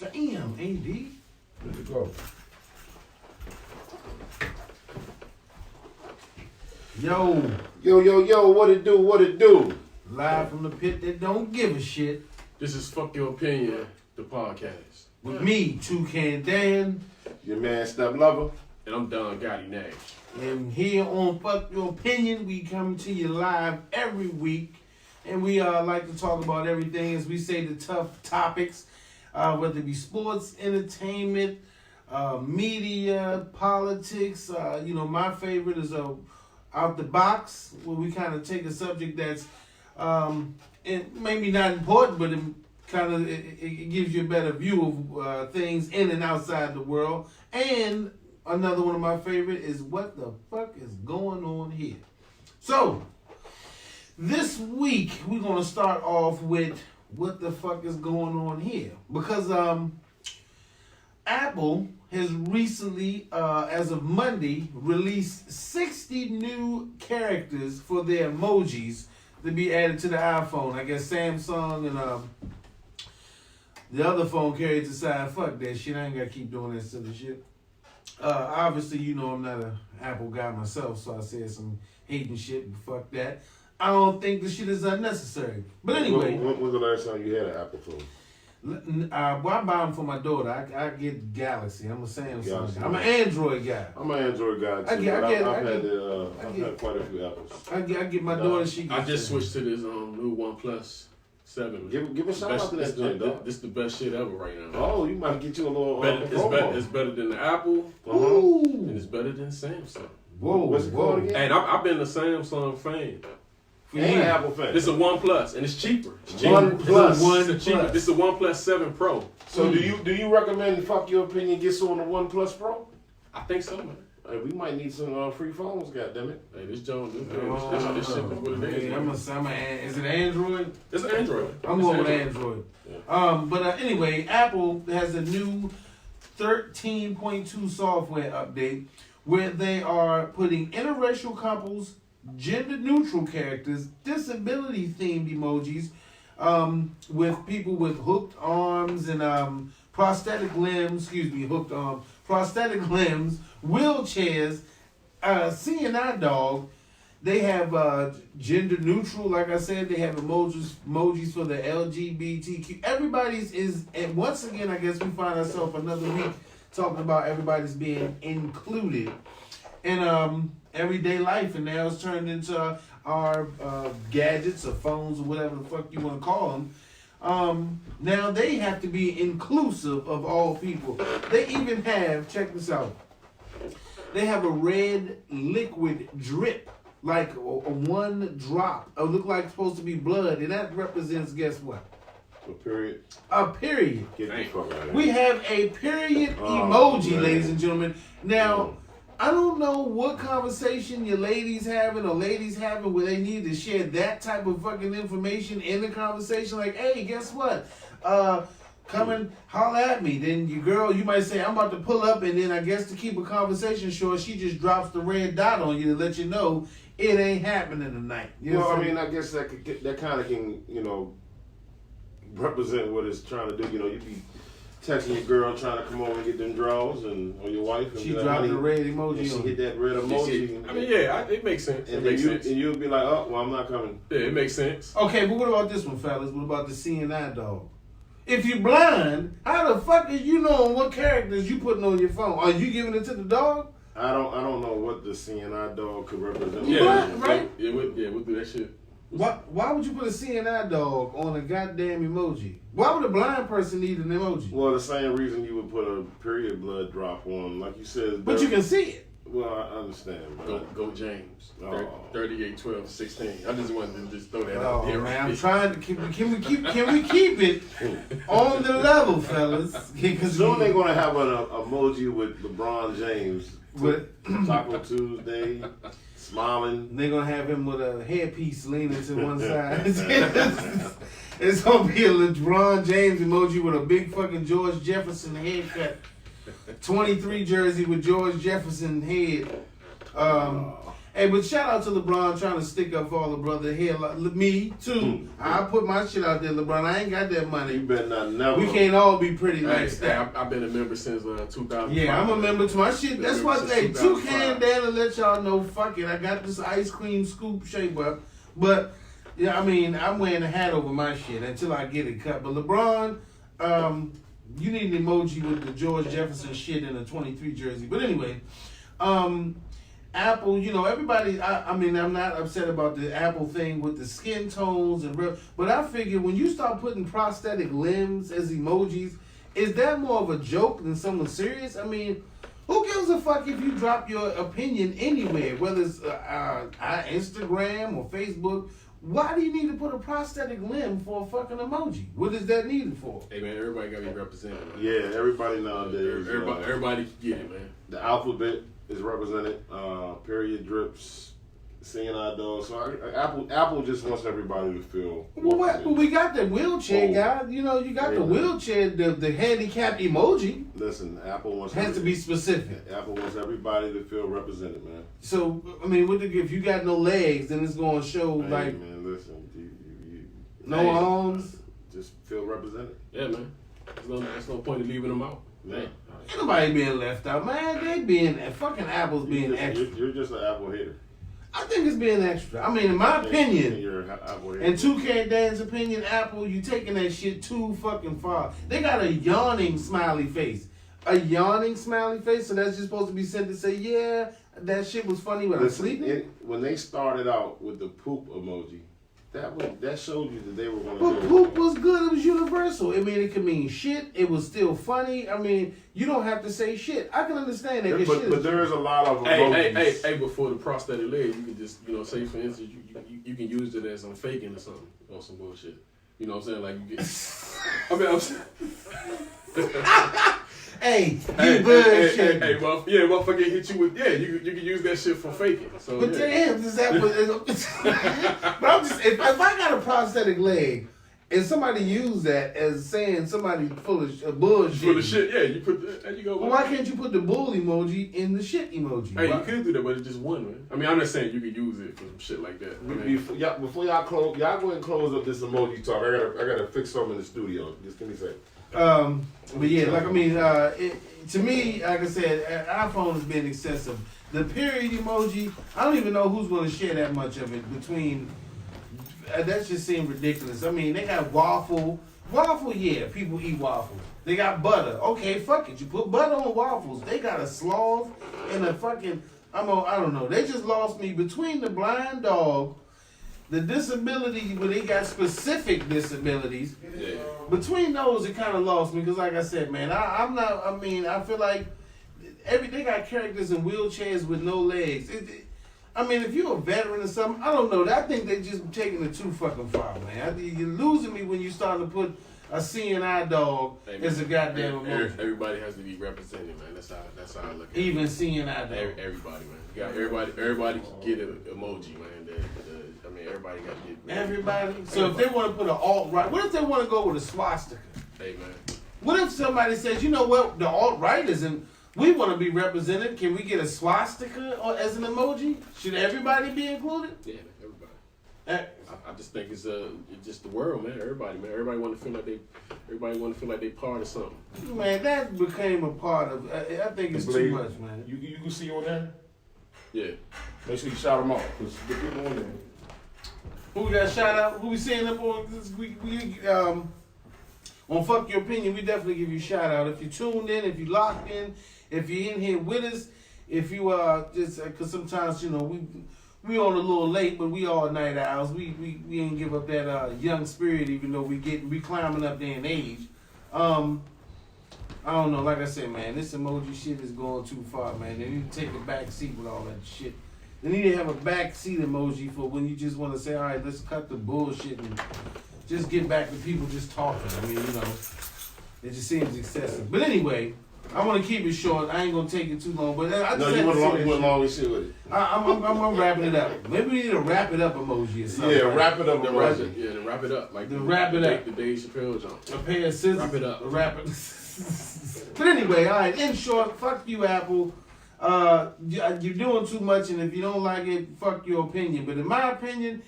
Damn, AD. There you go. Yo, What it do? live from the pit that don't give a shit. This is Fuck Your Opinion, the podcast. With me, Toucan Dan, Your man, Step Lover. And I'm Don Gotti Nash. and here on Fuck Your Opinion, we come to you live every week, and we like to talk about everything, as we say, the tough topics, whether it be sports, entertainment, media, politics. My favorite is Out the Box, where we kind of take a subject that's maybe not important, but it gives you a better view of things in and outside the world. And another one of my favorite is What the Fuck is Going On Here? So, this week, we're going to start off with What the Fuck is Going On Here? Because Apple has recently, as of Monday, released 60 new characters for their emojis to be added to the iPhone. I guess Samsung and the other phone carriers decided, fuck that shit, I ain't got to keep doing that silly shit. Obviously, I'm not an Apple guy myself, so I said some hating shit, but fuck that. I don't think the shit is unnecessary. But anyway. When was the last time you had an Apple phone? Well, I buy them for my daughter. I get Galaxy. I'm a Samsung Galaxy. guy. I'm an Android guy. I'm an Android guy too. I've had quite a few Apples. I get my daughter. I just switched to this new OnePlus 7. Give a shout out to that joint, dog. This is the best shit ever right now. Oh, you might get you a little It's better than the Apple. Ooh. And it's better than Samsung. Whoa, What's it called again? And I've been a Samsung fan. And an Apple fan. This is a OnePlus, and it's cheaper. It's cheaper. OnePlus. It's cheaper. This is a OnePlus 7 Pro. So do you recommend Fuck Your Opinion gets on the OnePlus Pro? I think so, man. Hey, we might need some free phones, goddammit. Hey, this shit is what it is. Is it Android? It's Android. I'm going with Android. Yeah. But anyway, Apple has a new 13.2 software update where they are putting interracial couples, gender-neutral characters, disability-themed emojis, with people with hooked arms and prosthetic limbs, wheelchairs, CNI dog. They have gender-neutral, like I said. They have emojis for the LGBTQ. Everybody's is, and once again, I guess we find ourselves another week talking about everybody's being included in everyday life, and now it's turned into our gadgets or phones or whatever the fuck you want to call them. Now they have to be inclusive of all people. They even have, check this out, they have a red liquid drip, like a one drop. It look like it's supposed to be blood, and that represents, guess what? A period. A period. Get the fuck out of here. We have a period emoji, man. ladies and gentlemen. Now, I don't know what conversation your ladies having or ladies having where they need to share that type of fucking information in the conversation. Like, hey, guess what? Come and holler at me. Then your girl, you might say, I'm about to pull up, and then I guess to keep a conversation short, she just drops the red dot on you to let you know it ain't happening tonight. You know I guess that kind of can, represent what it's trying to do. You'd be texting your girl trying to come over and get them draws, or your wife. And she dropped the red emoji and she on hit that red emoji. It makes sense. And you'd be like, oh, well, I'm not coming. Yeah, it makes sense. Okay, but what about this one, fellas? What about the CNI dog? If you're blind, how the fuck is you knowing what characters you putting on your phone? Are you giving it to the dog? I don't know what the CNI dog could represent. Yeah, right? Yeah, we'll do that shit. Why would you put a CNI dog on a goddamn emoji? Why would a blind person need an emoji? Well, the same reason you would put a period blood drop on, like you said. But you can see it. Well, I understand. Go James. Oh. 38, 12, 16. I just wanted to just throw that Oh out there. man, I'm trying to can we keep it on the level, fellas? Soon they're gonna have an emoji with LeBron James. With Taco Tuesday, smiling. They're gonna have him with a hairpiece leaning to one side. It's gonna be a LeBron James emoji with a big fucking George Jefferson haircut. 23 jersey with George Jefferson head. Hey, but shout out to LeBron trying to stick up for all the brother here. Like, me too. I put my shit out there, LeBron. I ain't got that money. You better not never. We can't all be pretty like that. I've been a member since 2000. Yeah, I'm a member to my shit. That's why they Toucan down to let y'all know. Fuck it, I got this ice cream scoop shape up. But yeah, I mean, I'm wearing a hat over my shit until I get it cut. But LeBron, you need an emoji with the George Jefferson shit in a 23 jersey. But anyway, Apple, you know, everybody, I mean, I'm not upset about the Apple thing with the skin tones but I figure when you start putting prosthetic limbs as emojis, is that more of a joke than something serious? I mean, who gives a fuck if you drop your opinion anywhere, whether it's Instagram or Facebook? Why do you need to put a prosthetic limb for a fucking emoji? What is that needed for? Hey man, everybody gotta be represented. Man. Yeah, everybody nowadays. Everybody can get it, man. The alphabet is represented. Period drips, seeing eye dogs. So Apple just wants everybody to feel. Well, what? But we got the wheelchair guy. You know, you got the wheelchair, the handicapped emoji. Listen, Apple wants has to be specific. Apple wants everybody to feel represented, man. So I mean, if you got no legs, then it's gonna show like. Man, listen, you no arms. Just feel represented. Yeah, man. There's no point in leaving them out. Man. Ain't nobody being left out, man. They being fucking Apple's being extra. You're just an Apple hater. I think it's being extra. I mean, in my opinion, you're an Apple hater. In 2K Dan's opinion, Apple, you taking that shit too fucking far. They got a yawning smiley face. A yawning smiley face, so that's just supposed to be sent to say, yeah, that shit was funny when I'm sleeping. When they started out with the poop emoji, that showed you that they were going to But poop was good. It was universal. I mean, it could mean shit. It was still funny. I mean, you don't have to say shit. I can understand that. But there is a lot of emojis. Hey, before the prosthetic leg, you can just, say, for instance, you can use it as I'm faking or something, or some bullshit. You know what I'm saying? Like, you get... I'm saying... Hey, bullshit. Hey, motherfucker hit you with, you can use that shit for faking. So, but damn, is that what... But I'm just, if I got a prosthetic leg, and somebody use that as saying somebody full of bullshit. Full of shit, yeah, you put there you go. Well, why can't you put the bull emoji in the shit emoji? Hey, you could do that, but it's just one, man. I mean, I'm not saying you could use it for some shit like that. Before y'all close, y'all go ahead and close up this emoji talk. I gotta fix something in the studio. Just give me a second. But yeah, like I mean, to me, like I said, iPhone has been excessive. The period emoji, I don't even know who's going to share that much of it between. That just seemed ridiculous. I mean, they got waffle, yeah, people eat waffles. They got butter, okay, fuck it, you put butter on waffles. They got a sloth and a fucking, I don't know. They just lost me between the blind dog. The disability, when they got specific disabilities, between those, it kind of lost me because, like I said, man, I feel like they got characters in wheelchairs with no legs. I mean, if you're a veteran or something, I don't know. I think they just taking it too fucking far, man. You're losing me when you start to put a seeing eye dog as a goddamn emoji. Everybody has to be represented, man. That's how I look at it. Even seeing eye dog. Everybody, man. You got everybody can get an emoji, man. Everybody got to get... Everybody? So if they want to put an alt-right... What if they want to go with a swastika? Hey, man. What if somebody says, you know what, the alt-right isn't... We want to be represented. Can we get a swastika as an emoji? Should everybody be included? Yeah, everybody. I just think it's just the world, man. Everybody want to feel like they part of something. Man, that became a part of... I think it's too much, man. You can see on there? Yeah. Make sure you shout them out, because the people on there... Who we got shout out? Who we saying up on this week? On Fuck Your Opinion, we definitely give you a shout out. If you tuned in, if you locked in, if you're in here with us, if you just because sometimes we on a little late, but we all night owls. We ain't give up that young spirit, even though we climbing up there in age. I don't know. Like I said, man, this emoji shit is going too far, man. They need to take a back seat with all that shit. They need to have a backseat emoji for when you just want to say, all right, let's cut the bullshit and just get back to people just talking. I mean, it just seems excessive. But anyway, I want to keep it short. I ain't going to take it too long. But I just you went long and shit with it. I'm wrapping it up. Maybe we need a wrap it up emoji or something. Yeah, wrap it up emoji. Yeah, to wrap it up. Like wrap it up. The Dave Chappelle jump. A pair of scissors. Wrap it up. Wrap it. But anyway, all right, in short, fuck you, Apple. you're doing too much, and if you don't like it, fuck your opinion. But in my opinion,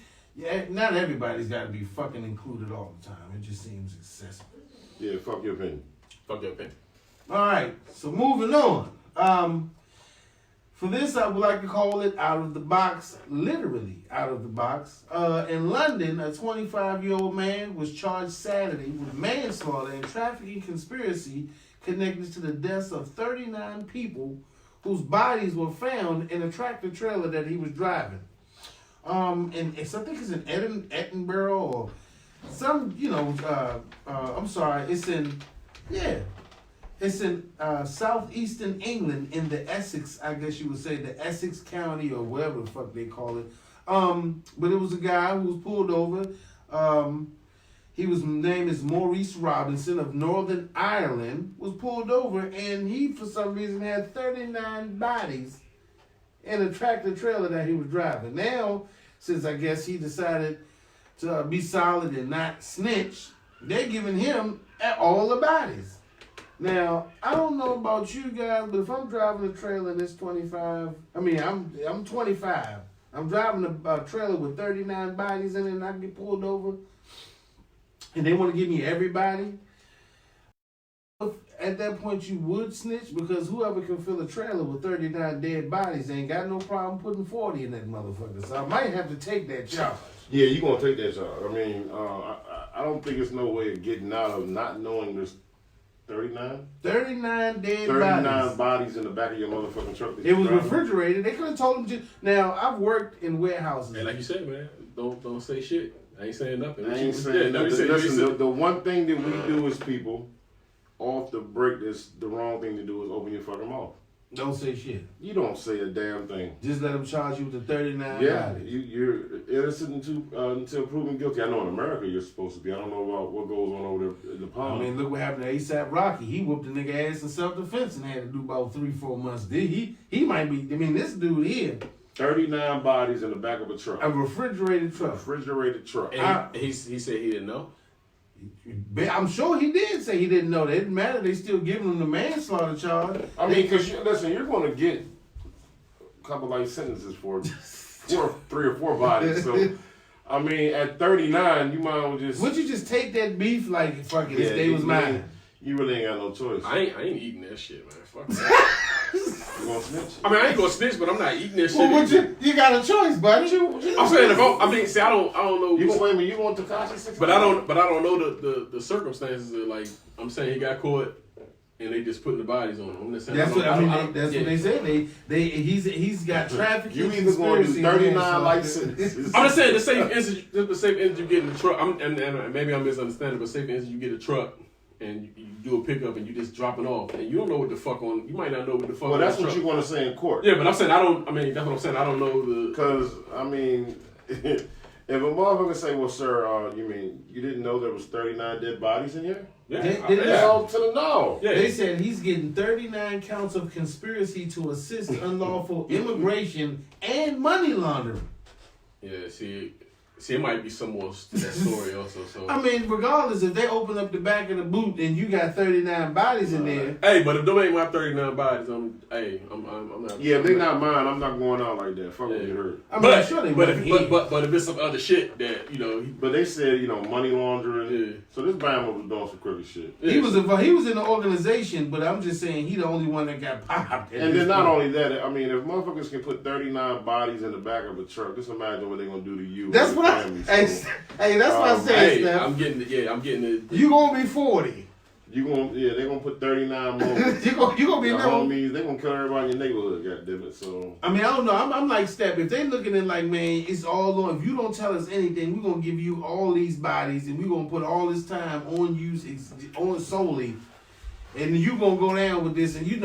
not everybody's got to be fucking included all the time. It just seems excessive. Yeah, fuck your opinion. Fuck your opinion. All right, so moving on. For this, I would like to call it out of the box, literally out of the box. In London, a 25-year-old man was charged Saturday with manslaughter and trafficking conspiracy connected to the deaths of 39 people whose bodies were found in a tractor trailer that he was driving. And I think it's in Edinburgh or some, I'm sorry, it's in southeastern England in the Essex, I guess you would say, the Essex County or whatever the fuck they call it. But it was a guy who was pulled over. His name is Maurice Robinson of Northern Ireland, was pulled over, and he, for some reason, had 39 bodies in a tractor trailer that he was driving. Now, since I guess he decided to be solid and not snitch, they're giving him all the bodies. Now, I don't know about you guys, but if I'm driving a trailer and it's 25, I'm 25. I'm driving a trailer with 39 bodies in it and I get pulled over and they want to give me everybody. At that point, you would snitch because whoever can fill a trailer with 39 dead bodies ain't got no problem putting 40 in that motherfucker. So I might have to take that charge. Yeah, you gonna take that charge. I don't think there's no way of getting out of not knowing there's 39? 39 dead 39 bodies in the back of your motherfucking truck. It was refrigerated. They could have told him to. Now, I've worked in warehouses. And like you said, man, don't say shit. I ain't saying nothing. I ain't saying nothing. Listen, the one thing that we do as people, off the break, the wrong thing to do is open your fucking mouth. Don't say shit. You don't say a damn thing. Just let them charge you with the 39 bodies. You're innocent until proven guilty. I know in America you're supposed to be. I don't know about what goes on over there in the pond. I mean, look what happened to A$AP Rocky. He whooped a nigga ass in self-defense and had to do about 3-4 months. He might be, this dude here. 39 bodies in the back of a truck. A refrigerated truck. And he said he didn't know? I'm sure he did say he didn't know. It didn't matter. They still giving him the manslaughter charge. I mean, because you're going to get a couple life sentences for 3 or 4 bodies. So, I mean, at 39, you might as well just... Would you just take that beef like, fuck it, this day was mine? You really ain't got no choice. I ain't eating that shit, man. Fuck that. You gonna snitch? I ain't gonna snitch, but I'm not eating that shit. Well, you got a choice, buddy. I'm saying I don't know. You want Tekashi 6? But I don't know the circumstances of, like, I'm saying he got caught and they just putting the bodies on him. I'm just saying that's what they said. He's got trafficking. You either going to do 39 life sentences. I'm just saying the safe instance you get in the truck. And maybe I'm misunderstanding, but safe instance you get a truck. And you do a pickup and you just drop it off and you don't know what the fuck on. You might not know what the fuck. Well, that's what you want to say in court. Yeah, but I'm saying that's what I'm saying. I don't know the. Because if a motherfucker say, "Well, sir, you mean you didn't know there was 39 dead bodies in here?" Yeah, to the no. Yeah. They said he's getting 39 counts of conspiracy to assist unlawful immigration and money laundering. Yeah, see, it might be some more to that story also. So I mean, regardless, if they open up the back of the boot and you got 39 bodies in there. Hey, but if them ain't my 39 bodies, I'm not. Yeah, if they not mine, I'm not going out like that. Fuck when you hurt. I mean, I'm sure they but if it's some other shit that But they said money laundering. Yeah. So this Bama was doing some crooked shit. Yeah. He was in the organization, but I'm just saying he the only one that got popped. And then not only that, I mean, if motherfuckers can put 39 bodies in the back of a truck, just imagine what they're gonna do to you. That's what Hey, that's what I said, Steph. I'm getting it. You gonna be 40. They're gonna put 39 more. you gonna be homies. They gonna kill everybody in your neighborhood. Goddammit. So I mean, I don't know. I'm like Steph. If they looking at like, man, it's all on. If you don't tell us anything, we're gonna give you all these bodies, and we're gonna put all this time on you, on solely, and you gonna go down with this, and you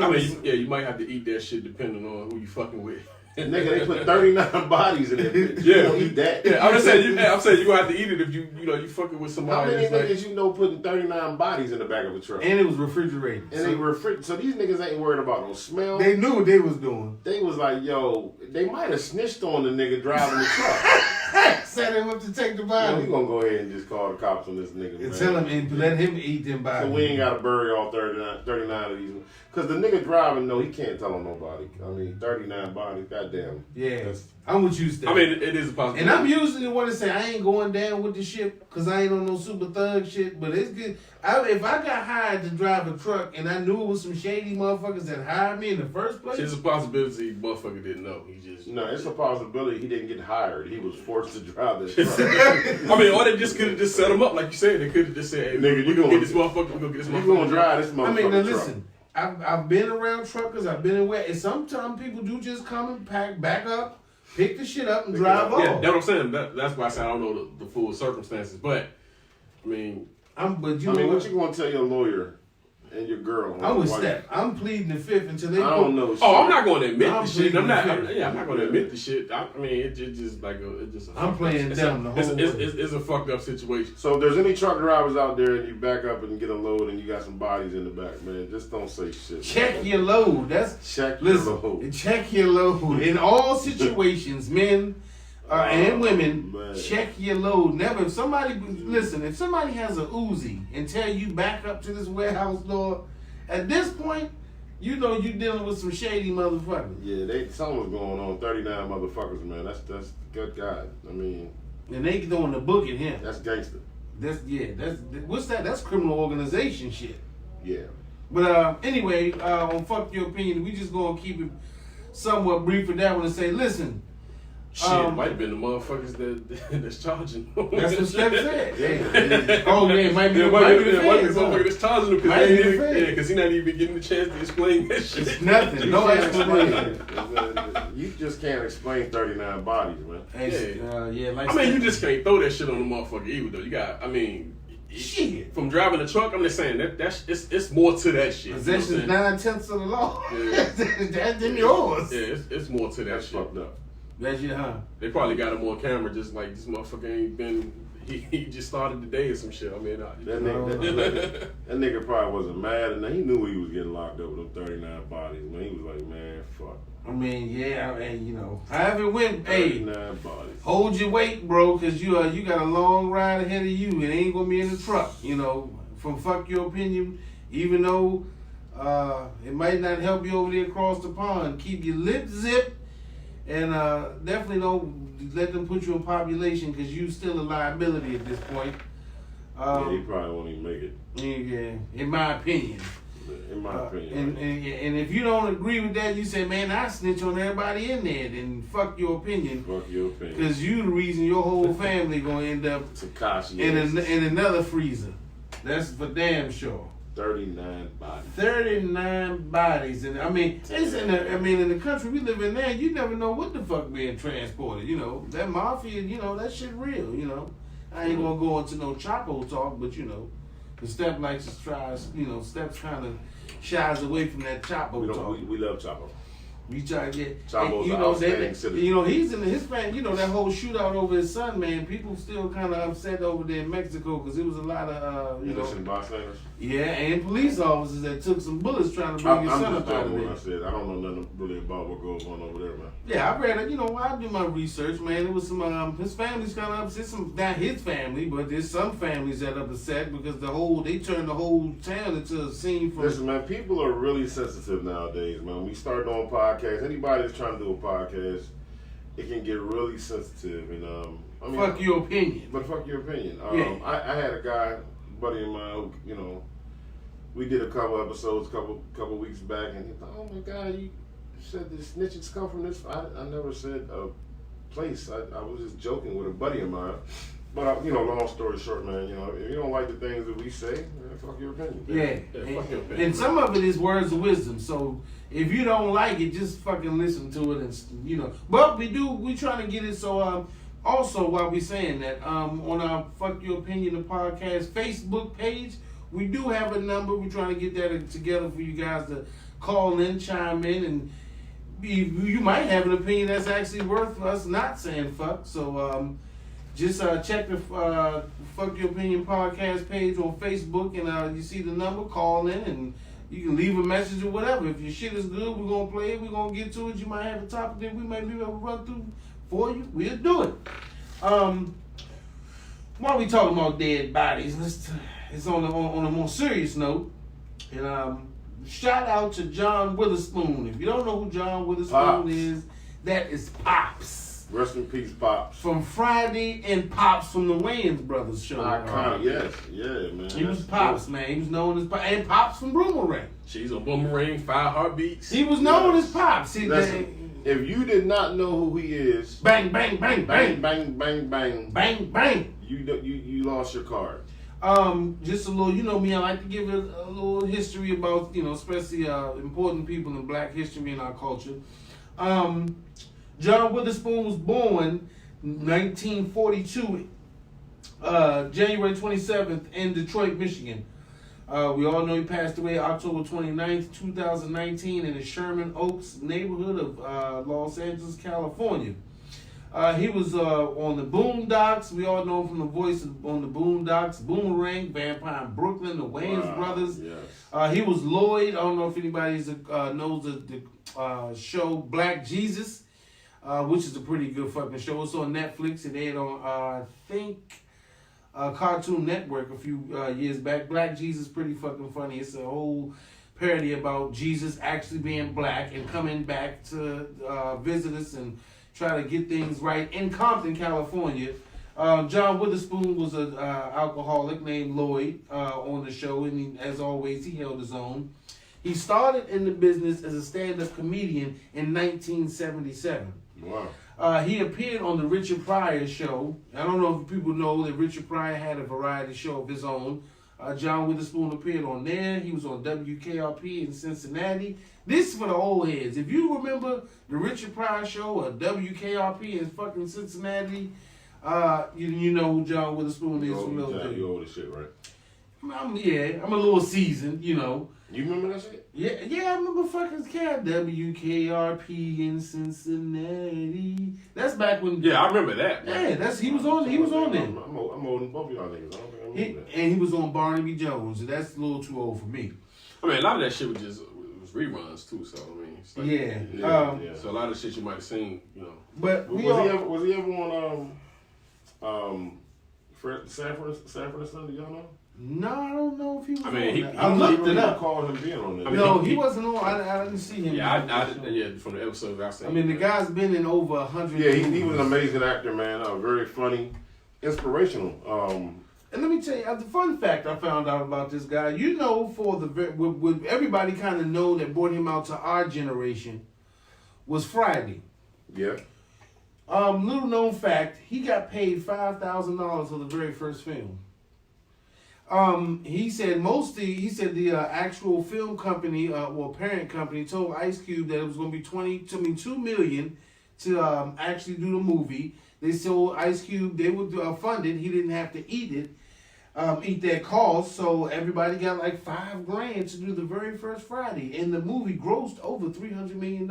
you might have to eat that shit depending on who you fucking with. Nigga, they put 39 bodies in it. Yeah, you don't eat that. Yeah, I'm saying you gonna have to eat it if you fucking with somebody. How many niggas putting 39 bodies in the back of a truck? And it was refrigerated. And so these niggas ain't worried about no smell. They knew what they was doing. They was like, yo, they might have snitched on the nigga driving the truck. set him up to take the Man, body. we gonna go ahead and just call the cops on this nigga, And man. tell him and let him eat them bodies. So we ain't gotta bury all 39 of these. Cause the nigga driving, no, he can't tell on nobody. I mean, 39 bodies, goddamn. Yeah, I'm with you, Steph. I mean, it is a possibility. And I'm usually the one to say I ain't going down with the shit because I ain't on no super thug shit. But it's good. If I got hired to drive a truck and I knew it was some shady motherfuckers that hired me in the first place, It's a possibility motherfucker didn't know. He just... No, it's a possibility he didn't get hired. He was forced to drive this truck. I mean, or they just could have just set him up, like you said. They could have just said, hey, Nigga, we gonna get this motherfucker, we gonna get this motherfucker. You gonna drive this motherfucker I mean, now truck. listen. I've been around truckers. I've been in where, and sometimes people do just come and back up, pick the shit up, and drive off. Yeah, that's what I'm saying. That's why I said I don't know the full circumstances, but I mean, what you gonna tell your lawyer and your girl? I'm with Steph. I'm pleading the fifth until they. I don't know. Oh, I'm not going to admit I'm the shit. I'm not going to yeah. admit the shit. I mean, it just like it just. I'm playing down the whole. It's a fucked up situation. So if there's any truck drivers out there and you back up and get a load and you got some bodies in the back, man, just don't say shit. Check your load. Check your load. Check your load in all situations, men and women. Man. Check your load. Never. If somebody has a Uzi and tell you back up to this warehouse door, at this point, you know you dealing with some shady motherfuckers. Yeah, something's going on. 39 motherfuckers, man. That's good God. I mean, and they doing the book at him. that's gangster. What's that? That's criminal organization shit. Yeah. But anyway, on Fuck Your Opinion, we just gonna keep it somewhat brief for that one and say, listen. Shit, might have been the motherfuckers that's charging. That's what Steph said. Yeah. Oh yeah, it might be the motherfucker that's charging him because he's not even getting the chance to explain that shit. It's nothing. No explanation. You just can't explain 39 bodies, man. Like I mean, you just can't throw that shit on the motherfucker either, though. You got, I mean, shit. From driving a truck, I'm just saying it's more to that shit. Possession is 9/10 of the law. Yeah. That's in yours. Yeah, it's more to that That's shit. fucked up. That's your huh? They probably got him on camera, just like this motherfucker ain't been. He just started the day or some shit. I mean, That nigga probably wasn't mad, and he knew he was getting locked up with them 39 bodies. Man, he was like, man, fuck. I mean, yeah, and however it went, 39 bodies. Hold your weight, bro, because you got a long ride ahead of you. It ain't gonna be in the truck. From Fuck Your Opinion, even though it might not help you over there across the pond, keep your lips zipped. And definitely don't let them put you in population because you still a liability at this point. Yeah, he probably won't even make it. Yeah, in my opinion. In my opinion. And if you don't agree with that, you say, man, I snitch on everybody in there. Then fuck your opinion. Fuck your opinion. Because you the reason your whole family gonna end up Takashi in another freezer. That's for damn sure. 39 bodies. 39 bodies, and I mean, in the country we live in now, you never know what the fuck being transported. That mafia, that shit real. I ain't gonna go into no Chapo talk, but the Steph likes to try. Steph's kind of shies away from that Chapo talk. We love Chapo. We try to get, Chapo's an outstanding citizen. He's in his family. That whole shootout over his son, man. People still kind of upset over there in Mexico because it was a lot of, innocent bystanders. Yeah, and police officers that took some bullets trying to bring his son up out of there. I said I don't know nothing really about what goes on over there, man. Yeah, I read it. I do my research, man. It was some his family's kind of upset. Not his family, but there's some families that are upset because they turned the whole town into a scene for. Listen, man, people are really sensitive nowadays, man. We start doing podcasts. Anybody that's trying to do a podcast, it can get really sensitive, and fuck your opinion. But fuck your opinion. Yeah. I had a guy, buddy of mine, who, we did a couple episodes couple weeks back, and he thought, oh my God, you said the snitches come from this. I never said a place. I was just joking with a buddy of mine. But long story short, man, if you don't like the things that we say, man, fuck your opinion. Yeah, fuck your opinion. And some of it is words of wisdom. So if you don't like it, just fucking listen to it, and But we trying to get it. So also while we saying that, on our Fuck Your Opinion the podcast Facebook page, we do have a number. We're trying to get that together for you guys to call in, chime in, and you might have an opinion that's actually worth us not saying fuck. So just check the Fuck Your Opinion podcast page on Facebook, and you see the number, call in, and you can leave a message or whatever. If your shit is good, we're going to play it. We're going to get to it. You might have a topic that we might be able to run through for you. We'll do it. While we talking about dead bodies, it's on a more serious note. And shout out to John Witherspoon. If you don't know who John Witherspoon is, that is Pops. Rest in peace, Pops. From Friday and Pops from the Wayans Brothers show. Yes, yeah, man. He was Pops, man. He was known as Pops. And Pops from Boomerang. She's on Boomerang, 5 Heartbeats. He was known as Pops. If you did not know who he is, bang, bang, bang, bang, bang, bang, bang, bang, bang. You lost your card. Just a little, you know me, I like to give it a little history about, especially important people in black history and our culture. John Witherspoon was born 1942, January 27th in Detroit, Michigan. We all know he passed away October 29th, 2019 in the Sherman Oaks neighborhood of Los Angeles, California. He was on the Boondocks. We all know him from the voice on the Boondocks, Boomerang, Vampire in Brooklyn, the Wayans Brothers. Yes. He was Lloyd. I don't know if anybody knows the show Black Jesus, which is a pretty good fucking show. It's on Netflix. It aired on, I think, Cartoon Network a few years back. Black Jesus, pretty fucking funny. It's a whole parody about Jesus actually being black and coming back to visit us and try to get things right in Compton, California. John Witherspoon was an alcoholic named Lloyd on the show, and as always, he held his own. He started in the business as a stand-up comedian in 1977. Wow. He appeared on the Richard Pryor show. I don't know if people know that Richard Pryor had a variety show of his own. John Witherspoon appeared on there. He was on WKRP in Cincinnati. This is for the old heads. If you remember the Richard Pryor show or WKRP in fucking Cincinnati, you know who John Witherspoon is from those days. You old as shit, right? I'm a little seasoned, You remember that shit? Yeah, I remember fucking WKRP in Cincinnati. That's back when. Yeah, I remember that. Yeah, he was on there. I'm old than both of y'all niggas. I don't think I remember that. And he was on Barnaby Jones, and that's a little too old for me. I mean, a lot of that shit was reruns too. So I mean, it's like, yeah. So a lot of shit you might have seen, But was he ever on Sanford and Son? Do y'all know? No, I don't know if he was. I mean, I looked it up. Called him being on there. No, he wasn't on. I didn't see him. Yeah, from the episodes I seen. I mean, the guy's been in over 100. Yeah, he was an amazing actor, man. Very funny, inspirational. And let me tell you, the fun fact I found out about this guy. With everybody kind of know that brought him out to our generation was Friday. Yeah. Little known fact, he got paid $5,000 for the very first film. He said the actual film company or parent company told Ice Cube that it was going to be $2 million to actually do the movie. They told Ice Cube they would fund it. He didn't have to eat that cost. So everybody got like $5,000 to do the very first Friday, and the movie grossed over $300 million.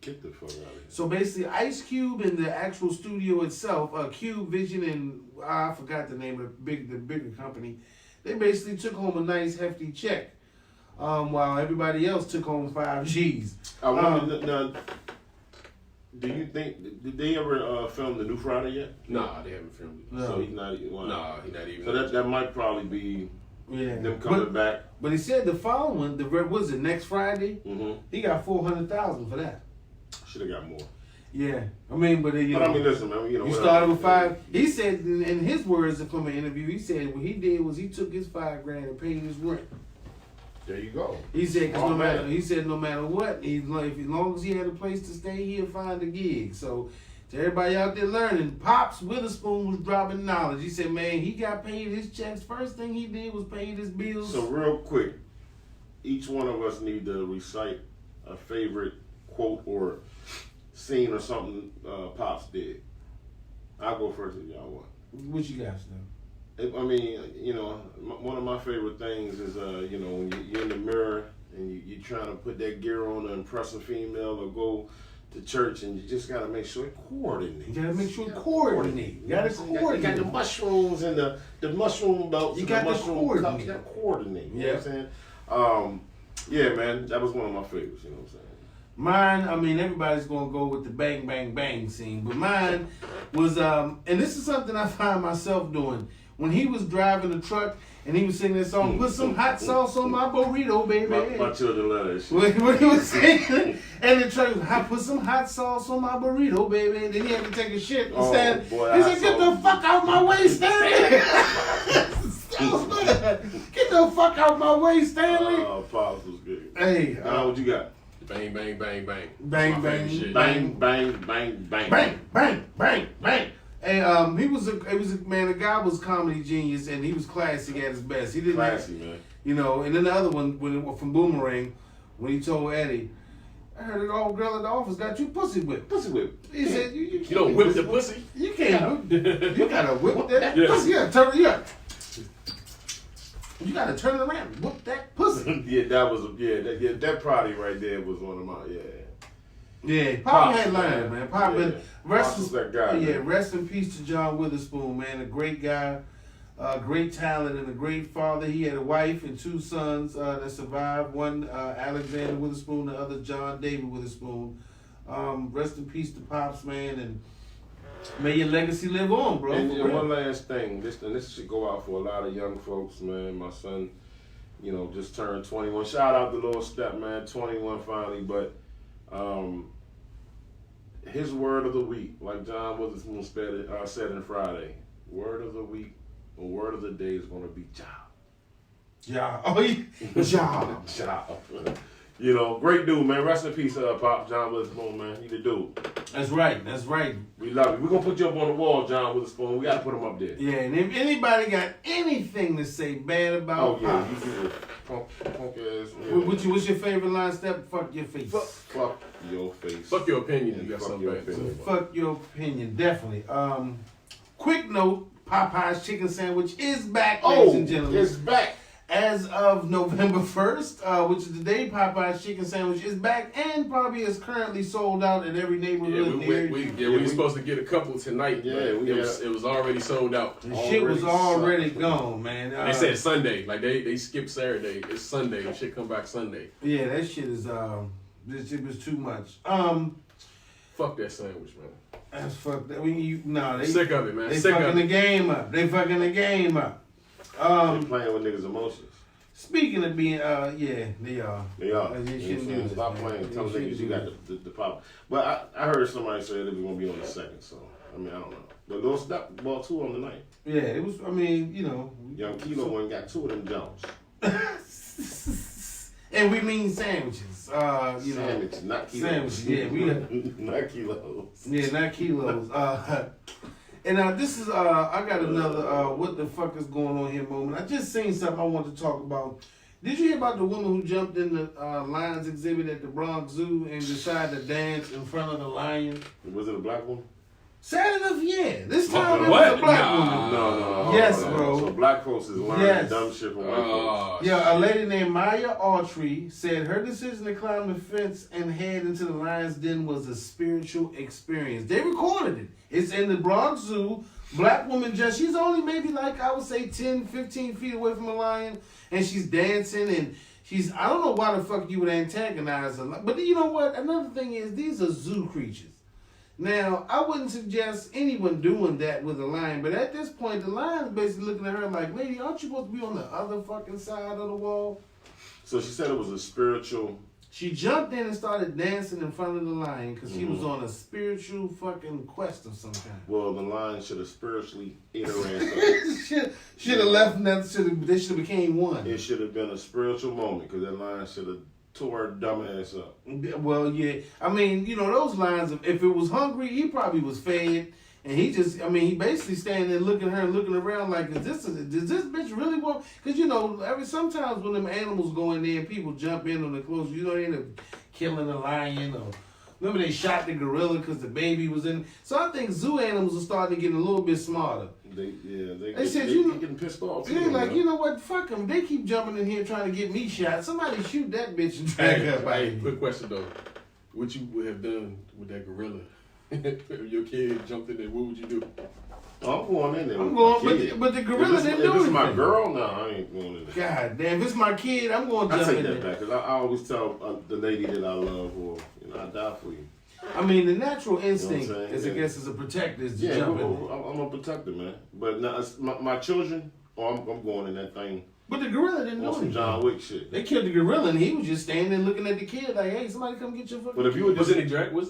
Get the fuck out of here. So basically, Ice Cube and the actual studio itself, Cube Vision and I forgot the name of the bigger company. They basically took home a nice hefty check, while everybody else took home 5 G's. I wonder, now, do you think did they ever film the new Friday yet? Nah, they haven't filmed it. No. So he's not even. Nah, he's not even. So that might probably be them coming back. But he said the following, next Friday? Mm-hmm. He got $400,000 for that. Should have got more. Yeah, I mean, listen, man. You started with 5. He said, in his words from an interview, he said what he did was he took his $5,000 and paid his rent. There you go. He said, no matter what, as long as he had a place to stay, he'll find a gig. So, to everybody out there learning, Pops Witherspoon was dropping knowledge. He said, man, he got paid his checks. First thing he did was pay his bills. So real quick, each one of us need to recite a favorite quote or scene or something Pops did. I'll go first if y'all want. What you guys know? I mean, one of my favorite things is, when you're in the mirror and you're trying to put that gear on to impress a female or go to church, and you just got to make sure it coordinates. You got to make sure it coordinates. You got to coordinate. You got the mushrooms and the mushroom belts. You got the to coordinate. You got to coordinate. You know what I'm saying? Yeah, man, that was one of my favorites. You know what I'm saying? Mine, I mean, everybody's gonna go with the bang, bang, bang scene, but mine was, and this is something I find myself doing. When he was driving the truck and he was singing that song, put some hot sauce on my burrito, baby. My children love that shit. What he was saying, and the truck was, put some hot sauce on my burrito, baby. And then he had to take a shit and stand. Boy, He said, get the fuck out my way, Stanley. Get the fuck out my way, Stanley. Oh, Pops was good. Hey, what you got? Bang, bang, bang, bang. Bang, bang, Shit. Bang, bang, bang, bang. bang, bang, bang, bang. And he was a man. The guy was comedy genius, and he was classic at his best. He didn't, Classy, man. you know. And then the other one, from Boomerang, when he told Eddie, I heard an old girl at the office got you pussy whipped. Pussy whip. He said, you don't whip the pussy. You can't. You gotta whip that Yeah. pussy. You gotta turn it around. Whip that pussy. Yeah, that party right there was one of my Yeah, Pop had learned, man. Pop, Yeah. and rest Pop was that guy, yeah, man. rest in peace to John Witherspoon, man. A great guy, great talent, and a great father. He had a wife and 2 sons that survived. One Alexander Witherspoon, the other John David Witherspoon. Rest in peace to Pops, man, and may your legacy live on, bro. And for real. one last thing, this should go out for a lot of young folks, man. My son, just turned 21. Shout out to little step, man, 21 finally. But his word of the week, like John Witherspoon said in Friday, word of the week or word of the day is going to be job. Yeah. Oh, yeah. Job. Job. Great dude, man. Rest in peace, Pop John Witherspoon, man. You the dude. That's right. That's right. We love you. We're going to put you up on the wall, John Witherspoon. We got to put him up there. Yeah, and if anybody got anything to say bad about Pops, you do punk ass. what's your favorite line? Step, fuck your face. Fuck your face. Fuck your opinion. You got Fuck something your bad to say. opinion. Fuck your opinion, definitely. Quick note: Popeye's chicken sandwich is back, ladies and gentlemen. It's back. As of November 1st, which is the day Popeye's chicken sandwich is back and probably is currently sold out in every neighborhood. We were supposed to get a couple tonight. Yeah, but it was already sold out. The shit was already gone, man. They said Sunday, like they skipped Saturday. It's Sunday. The shit come back Sunday. Yeah, that shit is this shit was too much. Fuck that sandwich, man. That's fucked. They Sick of it, man. They Sick fucking of the it. game up. They fucking the game up. They're playing with niggas' emotions. Speaking of being, yeah, they are. They are. They shouldn't do this, Stop man. playing. Tell They niggas shouldn't you do got the pop. But I heard somebody say that it was going to be on the 2nd, so, I don't know. But Lil Step bought 2 on the night. Yeah, it was, Young Kilo one got 2 of them jumps. And we mean sandwiches. Sandwiches, not kilos. Sandwiches, yeah. Not kilos. Yeah, not kilos. And this is, I got another, what the fuck is going on here moment. I just seen something I wanted to talk about. Did you hear about the woman who jumped in the lions exhibit at the Bronx Zoo and decided to dance in front of the lion? Was it a black woman? Sad enough, yeah. This time it What? was a black woman. No. Yes, bro. So black folks is learning dumb shit from white folks. Yeah, a lady named Myah Autry said her decision to climb the fence and head into the lion's den was a spiritual experience. They recorded it. It's in the Bronx Zoo. Black woman she's only maybe like, I would say 10, 15 feet away from a lion. And she's dancing and I don't know why the fuck you would antagonize her. But you know what? Another thing is these are zoo creatures. Now, I wouldn't suggest anyone doing that with a lion, but at this point, the lion's basically looking at her like, lady, aren't you supposed to be on the other fucking side of the wall? So she said it was a spiritual. She jumped in and started dancing in front of the lion because she was on a spiritual fucking quest of some kind. Well, the lion should have spiritually ate her ass up. should have left them, they should have became one. It should have been a spiritual moment because that lion should have tore her dumb ass up. Well, yeah. I mean, those lions, if it was hungry, he probably was fed. And he he basically standing there looking at her and looking around like, does this bitch really want? Because, sometimes when them animals go in there and people jump in on the clothes, they end up killing a lion or remember they shot the gorilla because the baby was in. So I think zoo animals are starting to get a little bit smarter. They getting pissed off. They're like, you know what? Fuck them. They keep jumping in here trying to get me shot. Somebody shoot that bitch and drag her by. Quick question though, what you would have done with that gorilla? If your kid jumped in there, what would you do? I'm going in there. I'm with going, my kid. but the gorilla didn't do If anything. it's my girl, no, I ain't going in there. God damn, if it's my kid, I'm going to I jump take in that there. back because I always tell the lady that I love, or I die for you. I mean, the natural instinct, You know what I'm is, I saying? guess, as a protector, is to Yeah, jump in I'm there. a protector, man. But now, my children, I'm going in that thing. But the gorilla didn't do On some anything. John Wick shit. They killed the gorilla, and he was just standing looking at the kid like, "Hey, somebody come get your fucking." But if you would Wasn't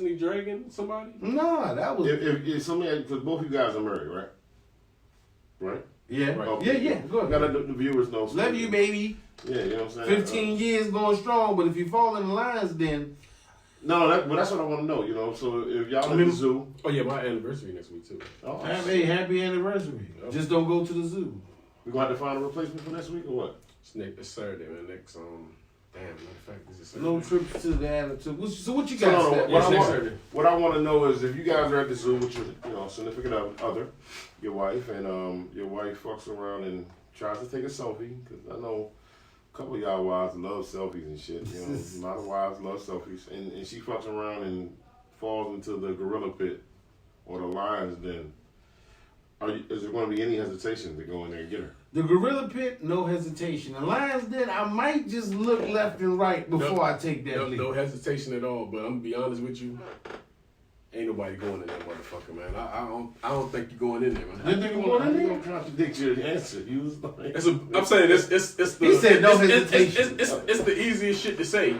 he dragging somebody? Nah, that was. if somebody, because both you guys are married, right? Right? Yeah, Okay. yeah. Go ahead. Gotta let the viewers know. Love you, baby. Yeah, you know what I'm saying. 15 years going strong, but if you fall in the lines, then No, but that's what I want to know. You know, so if y'all at the zoo, Oh yeah, my anniversary next week too. oh, happy anniversary. Yep. Just don't go to the zoo. we gonna have to find a replacement for next week or what? It's Saturday, man. Next damn, matter of fact, this is Saturday. No trips to the attitude. So what you So, got? no, Steph? Yes, I next want- Saturday. What I want to know is if you guys are at the zoo with your significant other, your wife, and your wife fucks around and tries to take a selfie, because I know a couple of y'all wives love selfies and shit. You know, a lot of wives love selfies, and she fucks around and falls into the gorilla pit or the lion's den. Is there going to be any hesitation to go in there and get her? The gorilla pit, no hesitation. The lion's den, I might just look left and right before I take that leap. No hesitation at all. But I'm gonna be honest with you. Ain't nobody going in that motherfucker, man. I don't think you're going in there, man. You think I'm going in You there? don't contradict your answer. You was like, I'm saying it's the. He said no it's- hesitation. It's the easiest shit to say.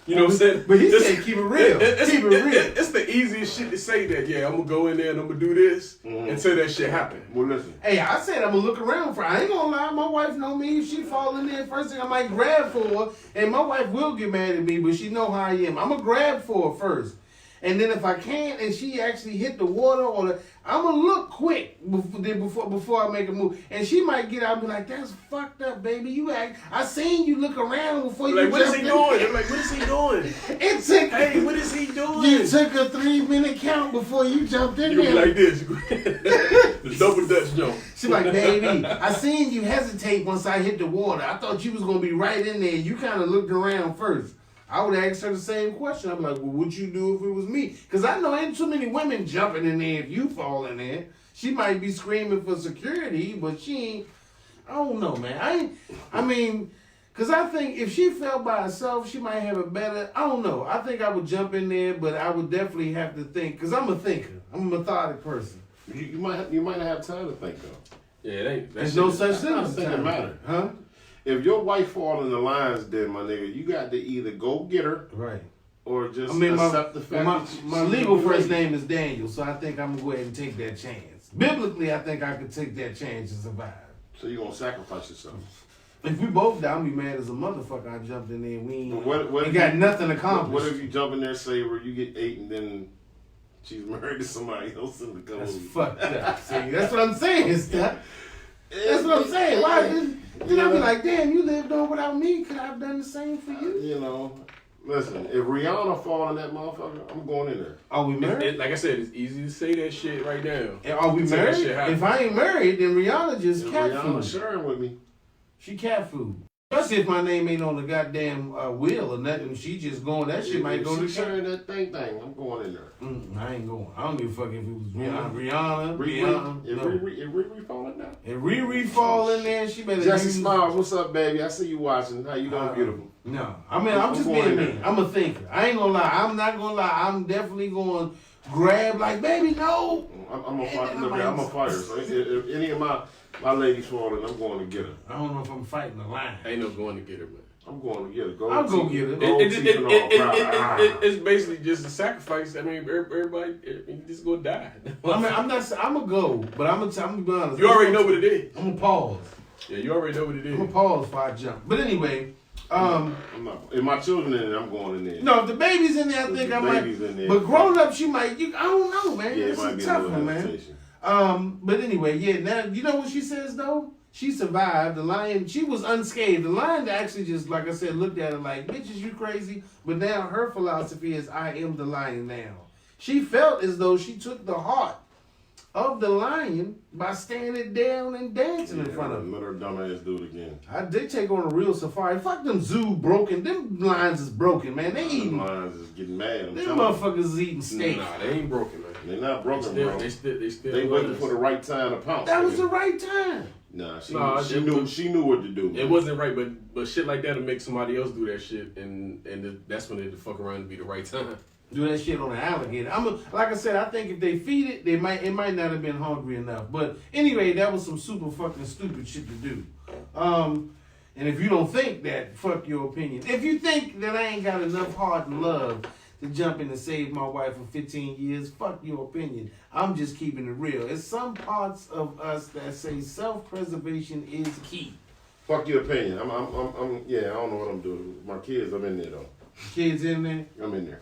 You know what I'm saying? But he It's- said keep it real. Keep it real. It's the easiest shit to say that, yeah, I'm gonna go in there and I'm gonna do this and say that shit happen. Well, listen. Hey, I said I'm gonna look around for. I ain't gonna lie, my wife know me. If she fall in there, first thing I might grab for her, and my wife will get mad at me, but she know how I am. I'm gonna grab for her first, and then if I can't, and she actually hit the water or the, I'm gonna look quick before I make a move, and she might get out and be like, "That's fucked up, baby. You act. I seen you look around before you." Like, what is he jumped in." doing? I'm like, what is he doing? It took. Hey, what is he doing? You took a 3-minute count before you jumped in You there. gonna be like this. The double Dutch jump. She like, baby, I seen you hesitate once I hit the water. I thought you was gonna be right in there. You kind of looked around first. I would ask her the same question. I'm like, well, what'd you do if it was me? Because I know ain't too many women jumping in there if you fall in there. She might be screaming for security, but she ain't. I don't know, man. I mean, because I think if she fell by herself, she might have a better. I don't know. I think I would jump in there, but I would definitely have to think. Because I'm a thinker. I'm a methodic person. You might not have time to think though. Yeah, it ain't. There's no such thing not as a thing that time. matter. Huh? If your wife fall in the lion's den, my nigga, you got to either go get her Right. or just I mean, accept the fact that my she's legal a first lady. name is Daniel, so I think I'm gonna go ahead and take that chance. Biblically, I think I could take that chance and survive. So you're gonna sacrifice yourself. If we both die, I'm be mad as a motherfucker. I jumped in there and we ain't, What we if got you- nothing accomplished. What if you jump in there, say where you get 8, and then she's married to somebody else in the couple? That's fucked up. See, that's what I'm saying, Steph. That's what I'm saying. Why? Then I'll be like, damn, you lived on without me. Could I have done the same for you? You know, listen. If Rihanna fall in that motherfucker, I'm going in there. Are we married? Like I said, it's easy to say that shit right now. Are we Until that married? shit happen. If I ain't married, then Rihanna just If cat Rihanna food. sharing with me, She cat food. Especially if my name ain't on the goddamn wheel or nothing. She just going, that shit might go to she the cat. sharing that thing. I'm going in there. I ain't going. I don't give a fuck if it was Rihanna. If No. Riri falling down. If Riri fall in there, she better Jesse use- Smiles, what's up, baby? I see you watching. How you doing, beautiful? No. I mean, I'm just going being in me. there. I'm a thinker. I ain't gonna lie. I'm not gonna lie. I'm definitely going to grab like, baby, no. I'm a And fighter. then I Look, might- I'm a fighter. So if any of my ladies falling, I'm going to get her. I don't know if I'm fighting the line. Ain't no going to get her, man. I'm going to get her. I'll go get her. It's basically just a sacrifice. I mean, everybody, you just gonna die. I'm gonna go, but I'm gonna be honest. You already know what it is. I'm gonna pause. Yeah, you already know what it I'm is. gonna pause before I jump. But anyway, I'm not. If my children in there, I'm going in there. no, if the baby's in there, I think The I might. baby's in there. But grown up, she might. I don't know, man. Yeah, it It's might a be a tough little one, man. hesitation. But anyway, yeah. Now you know what she says though. She survived. The lion. She was unscathed. The lion actually just, like I said, looked at her like, "Bitch, is you crazy?" But now her philosophy is, "I am the lion now." She felt as though she took the heart of the lion by standing down and dancing in front of him. Let her dumbass do it again. I did take on a real safari. Fuck them zoo broken. Them lions is broken, man. They eating. Them lions is getting mad. Them motherfuckers is eating steak. Nah, they ain't broken, man. They're not broken, bro. They waiting for the right time to pounce. That was the right time. Nah, she knew what to do. Man. It wasn't right, but shit like that'll make somebody else do that shit, and that's when it fuck around to be the right time. Do that shit on an alligator. Like I said, I think if they feed it, it might not have been hungry enough. But anyway, that was some super fucking stupid shit to do. And if you don't think that, fuck your opinion. If you think that I ain't got enough heart and love to jump in and save my wife for 15 years, fuck your opinion. I'm just keeping it real. It's some parts of us that say self-preservation is key. Fuck your opinion. I don't know what I'm doing. My kids, I'm in there though. Kids in there? I'm in there.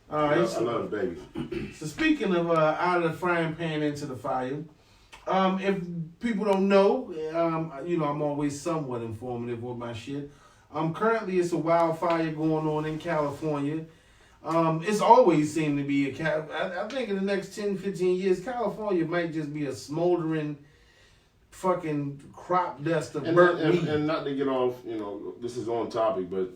I love the babies. So speaking of out of the frying pan into the fire, if people don't know, I'm always somewhat informative with my shit. Currently it's a wildfire going on in California. It's always seemed to be I think in the next 10, 15 years, California might just be a smoldering fucking crop dust of burnt meat. And not to get off, this is on topic, but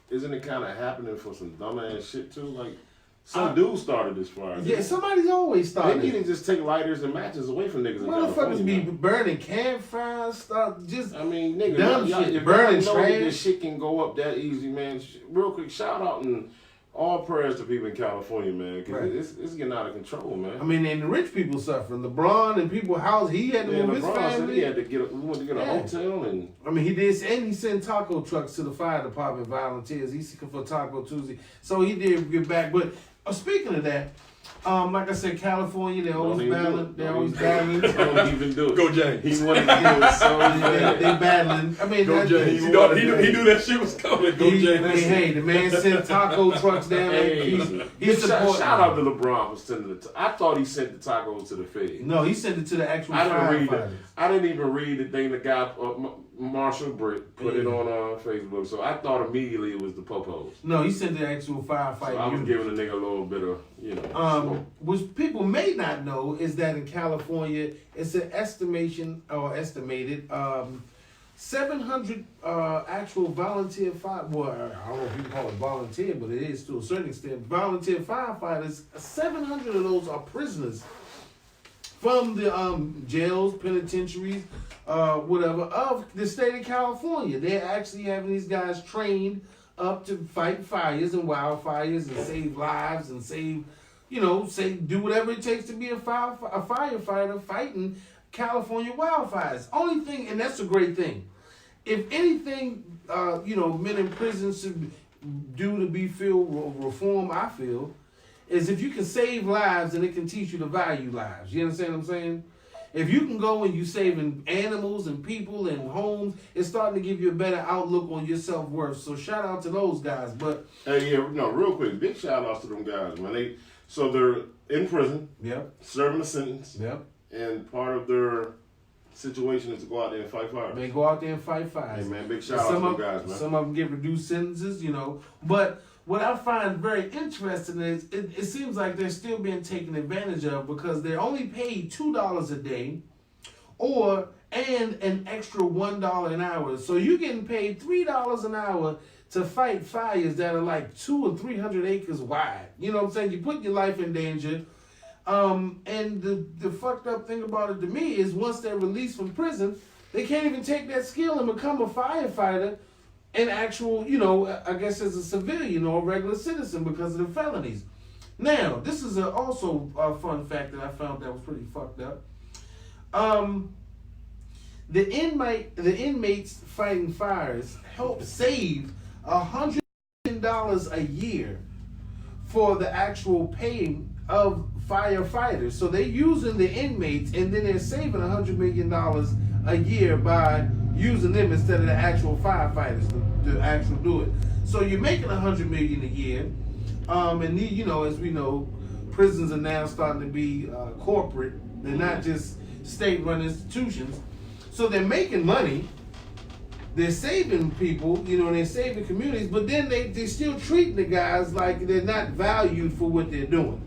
isn't it kind of happening for some dumbass shit too? Like, some dude started this fire. Yeah, somebody's always started. They need to just take lighters and matches away from niggas in California. Motherfuckers be burning campfires, stuff, just nigga, dumb y'all, shit, if burning y'all know trash. that this shit can go up that easy, man. Real quick, shout out and all prayers to people in California, man, because it's getting out of control, man. And the rich people suffering. LeBron and people house, he had to move his family. He had to get a hotel and. He did, and he sent taco trucks to the fire department volunteers. He's seeking for Taco Tuesday, so he did get back. But speaking of that, like I said, California, they're always battling. They're always battling. Don't even do it. Go James. He wanted to do it so bad. They battling. Go James. He knew that shit was coming. Go James. Hey, the man sent taco trucks down. Shout out to LeBron for sending it. I thought he sent the tacos to the Fed. No, he sent it to the actual firefighters. I didn't even read the thing the guy, Marshall Britt, put it on Facebook. So I thought immediately it was the popos. No, he sent the actual firefighter. So I was giving the nigga a little bit of, which people may not know is that in California, it's an estimated 700 actual volunteer I don't know if you can call it volunteer, but it is to a certain extent. Volunteer firefighters, 700 of those are prisoners from the jails, penitentiaries, whatever, of the state of California. They're actually having these guys trained up to fight fires and wildfires and save lives and do whatever it takes to be a firefighter fighting California wildfires. Only thing, and that's a great thing. If anything, men in prison should do to be reform, I feel, is if you can save lives and it can teach you to value lives. You understand what I'm saying? If you can go and you saving animals and people and homes, it's starting to give you a better outlook on your self-worth. So shout out to those guys. But real quick, big shout outs to them guys, man. They're in prison, serving a sentence, and part of their situation is to go out there and fight fires. They go out there and fight fires. Hey man, big shout out to them guys, man. Some of them get reduced sentences, but what I find very interesting is it seems like they're still being taken advantage of because they're only paid $2 a day and an extra $1 an hour. So you're getting paid $3 an hour to fight fires that are like 200 or 300 acres wide. You know what I'm saying? You're putting your life in danger. And the fucked up thing about it to me is once they're released from prison, they can't even take that skill and become a firefighter. An actual, I guess as a civilian or a regular citizen because of the felonies. Now, this is also a fun fact that I found that was pretty fucked up. The inmates fighting fires help save $100 million a year for the actual paying of firefighters. So they're using the inmates and then they're saving $100 million a year by using them instead of the actual firefighters to actually do it. So you're making $100 million a year, and as we know, prisons are now starting to be corporate. They're not just state-run institutions. So they're making money. They're saving people, and they're saving communities. But then they're still treating the guys like they're not valued for what they're doing.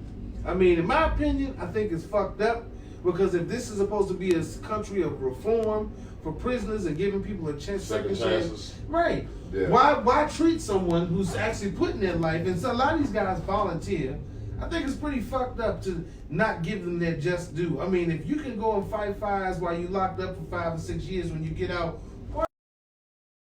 In my opinion, I think it's fucked up. Because if this is supposed to be a country of reform for prisoners and giving people a second chance, right? Yeah. Why treat someone who's actually putting their life? And so a lot of these guys volunteer. I think it's pretty fucked up to not give them their just due. I mean, if you can go and fight fires while you locked up for 5 or 6 years, when you get out, why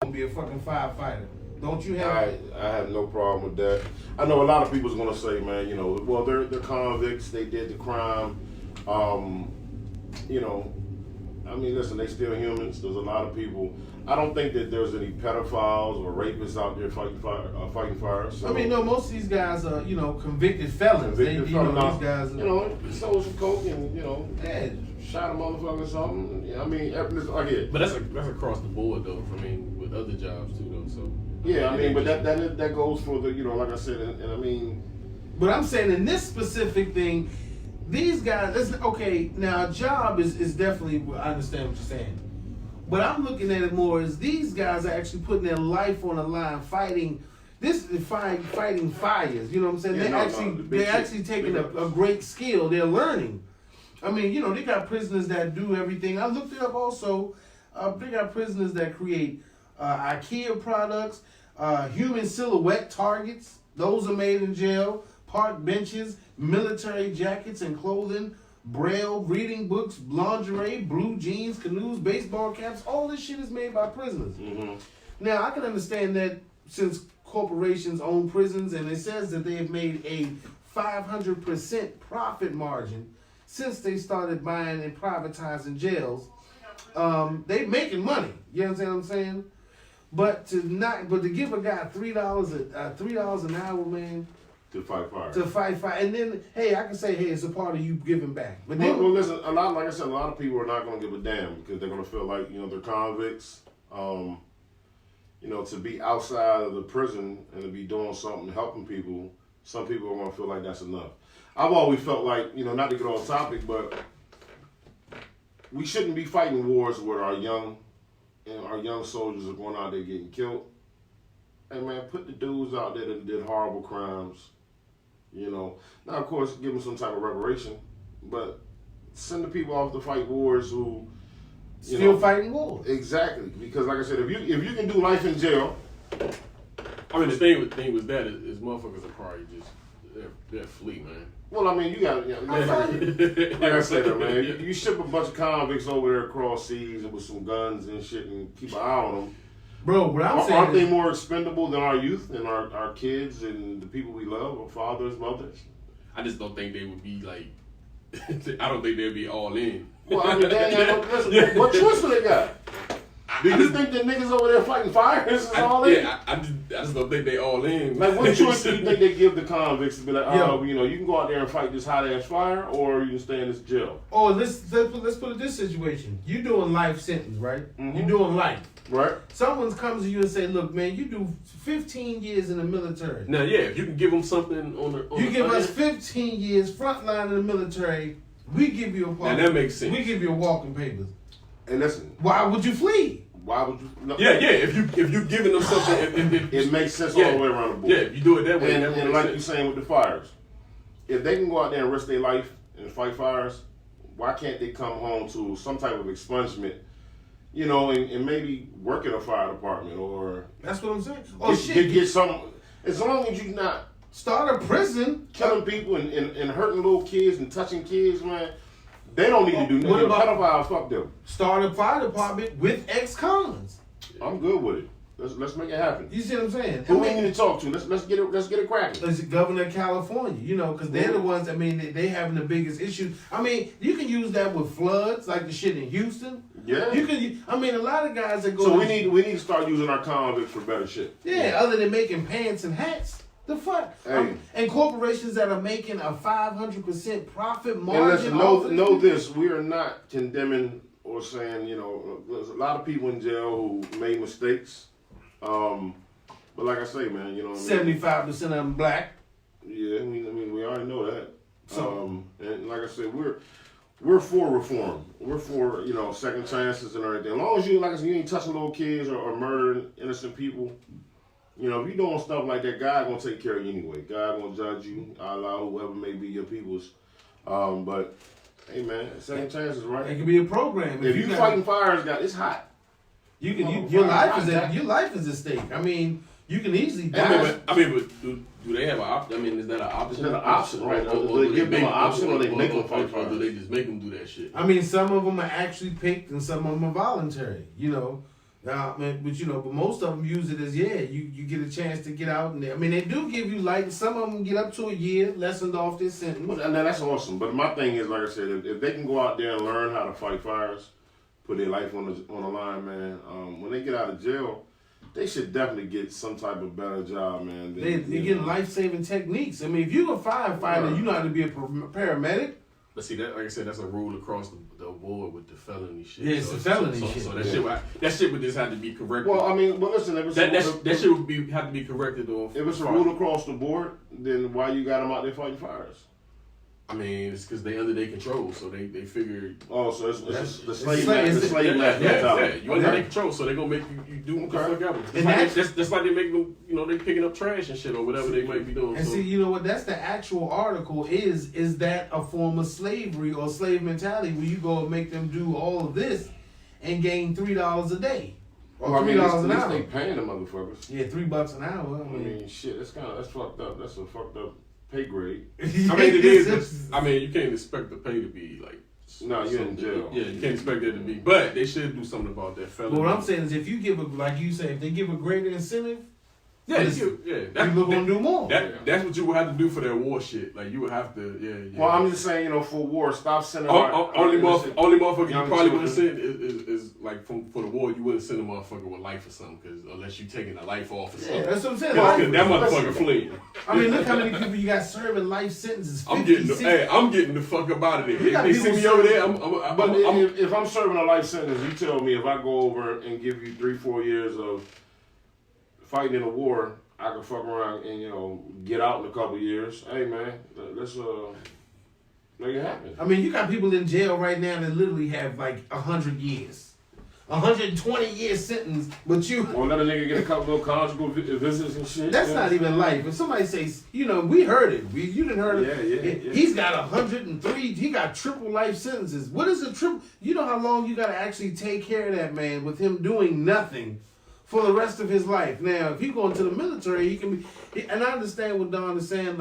gonna be a fucking firefighter? Don't you have? I have no problem with that. I know a lot of people's gonna say, man, you know, well, they're convicts. They did the crime. You know, I mean, listen, they still humans. There's a lot of people. I don't think that there's any pedophiles or rapists out there fighting fire. So, I mean, no, most of these guys are, you know, convicted felons. These guys are, you know, sold some coke and, you know, yeah, shot a motherfucker or something. Yeah, I mean, I get. But that's across the board though. I mean, with other jobs too though. So yeah, I mean, but that goes for the, you know, like I said, and I mean. But I'm saying in this specific thing, these guys, listen, okay, now a job is definitely, I understand what you're saying. But I'm looking at it more as these guys are actually putting their life on the line, fighting fires. You know what I'm saying? Yeah, they're actually taking a great skill. They're learning. I mean, you know, they got prisoners that do everything. I looked it up also. They got prisoners that create IKEA products, human silhouette targets. Those are made in jail. Park benches, military jackets and clothing, braille, reading books, lingerie, blue jeans, canoes, baseball caps. All this shit is made by prisoners. Mm-hmm. Now, I can understand that since corporations own prisons, and it says that they have made a 500% profit margin since they started buying and privatizing jails. They making money. You understand what I'm saying? But to give a guy $3 an hour, man. To fight fire. To fight fire. And then, hey, I can say, hey, it's a part of you giving back. But then, well, listen, like I said, a lot of people are not going to give a damn because they're going to feel like, you know, they're convicts. You know, to be outside of the prison and to be doing something, helping people, some people are going to feel like that's enough. I've always felt like, you know, not to get off topic, but we shouldn't be fighting wars where our young soldiers are going out there getting killed. Hey, man, put the dudes out there that did horrible crimes. You know, now of course give them some type of reparation, but send the people off to fight wars who still fighting wars. Exactly, because like I said, if you can do life in jail, I mean the thing with that is motherfuckers are probably just they're flee, man. Well, I mean you got like I said, man, you ship a bunch of convicts over there across seas and with some guns and shit and keep an eye on them. Bro, what I'm saying aren't they more expendable than our youth and our kids and the people we love, our fathers, mothers? I just don't think they would be like. I don't think they'd be all in. Well, I mean, what choice do they got? Do you think the niggas over there fighting fires is all in? Yeah, I just don't think they all in. Like, what choice do you think they give the convicts to be like, oh, you know, you can go out there and fight this hot ass fire, or you can stay in this jail? Oh, let's put it this situation. You doing life sentence, right? Mm-hmm. You doing life. Right. Someone comes to you and say, "Look, man, you do 15 years in the military." Now, yeah, if you can give them something on you give us 15 years frontline in the military, we give you a walking. Now that makes sense. We give you a walking papers. And listen, why would you flee? Why would you? No. Yeah. If you giving them something, it makes sense all the way around the board. Yeah, if you do it that way, and like you're saying with the fires, if they can go out there and risk their life and fight fires, why can't they come home to some type of expungement? You know, and maybe work at a fire department or... That's what I'm saying. Oh, shit. Get some... As long as you not... Start a prison. Killing people and hurting little kids and touching kids, man. They don't need to do nothing. Pedophiles, fuck them. Start a fire department with ex-cons. I'm good with it. Let's make it happen. You see what I'm saying? Who we need to talk to? Let's get it cracking. It's the governor of California, you know, because they're the ones. I mean, they having the biggest issue. I mean, you can use that with floods, like the shit in Houston. Yeah. You can. I mean, a lot of guys that go. So we need to start using our convicts for better shit. Yeah, other than making pants and hats. The fuck? Hey. And corporations that are making a 500% profit margin. And listen, know this: we are not condemning or saying, you know, there's a lot of people in jail who made mistakes. But like I say, man, you know, 75% of them black. Yeah, I mean, we already know that. So, and like I said, we're for reform. We're for, you know, second chances and everything. As long as you, like I said, you ain't touching little kids or murdering innocent people. You know, if you doing stuff like that, God gonna take care of you anyway. God gonna judge you. Allah, whoever may be your peoples. But Hey man, second chances, right? It could be a program. If you fighting fires, it's hot. Your life is at stake. I mean, you can easily die. But do they have an option? I mean, is that an option? Is that an option, right? Or do they give them an option, or they make them fight fires? Or do they just make them do that shit? I mean, some of them are actually picked, and some of them are voluntary. But most of them use it as you get a chance to get out. And I mean, they do give you some of them get up to a year, lessened off this sentence. Well, and that's awesome. But my thing is, like I said, if they can go out there and learn how to fight fires, put their life on the line, man. When they get out of jail, they should definitely get some type of better job, man. They're getting life-saving techniques. I mean, if you're a firefighter, you know how to be a paramedic. But see, that, like I said, that's a rule across the board with the felony shit. Yeah, it's the felony shit. So that shit would just have to be corrected. Well, I mean, listen, that shit would have to be corrected. If it's a rule across the board, then why you got them out there fighting fires? I mean, it's because they under their control, so they figure. Oh, so it's the slave mentality. Yeah, you under their control, so they gonna make you do what the fuck ever. That's like they make them, they picking up trash and shit or whatever they might be doing. And see, you know what? That's the actual article. Is that a form of slavery or slave mentality where you go and make them do all of this and gain $3 a day? Or $3 an hour. They paying the motherfuckers. Yeah, $3 an hour. I mean, shit. That's fucked up. That's a fucked up pay grade. I mean, it is. I mean, you can't expect the pay to be like. No, you're in jail. Yeah, you can't expect it to be. But they should do something about that felony. But what I'm saying is, if you give like you say, if they give a greater incentive, people gonna do more. That's what you would have to do for that war shit. Like you would have to, yeah. Well, I'm just saying, for war, stop sending. Only motherfucker you probably wouldn't send is like for the war, you wouldn't send a motherfucker with life or something, because unless you taking a life off or something. Yeah, that's what I'm saying. That motherfucker fleeing. I mean, look how many people you got serving life sentences. 50, I'm getting the fuck up out of there. If they see me over there, if I'm serving a life sentence, you tell me if I go over and give you 3-4 years of fighting in a war, I can fuck around and get out in a couple years. Hey man, let's make it happen. I mean, you got people in jail right now that literally have like 100 years, 120-year sentence, but you won't let a nigga get a couple of conjugal visits and shit. That's not even life. If somebody says, we heard it. You didn't heard it. Yeah. He's got 103. He got triple life sentences. What is a triple? You know how long you got to actually take care of that man with him doing nothing for the rest of his life. Now, if he go into the military, he can be. And I understand what Don is saying,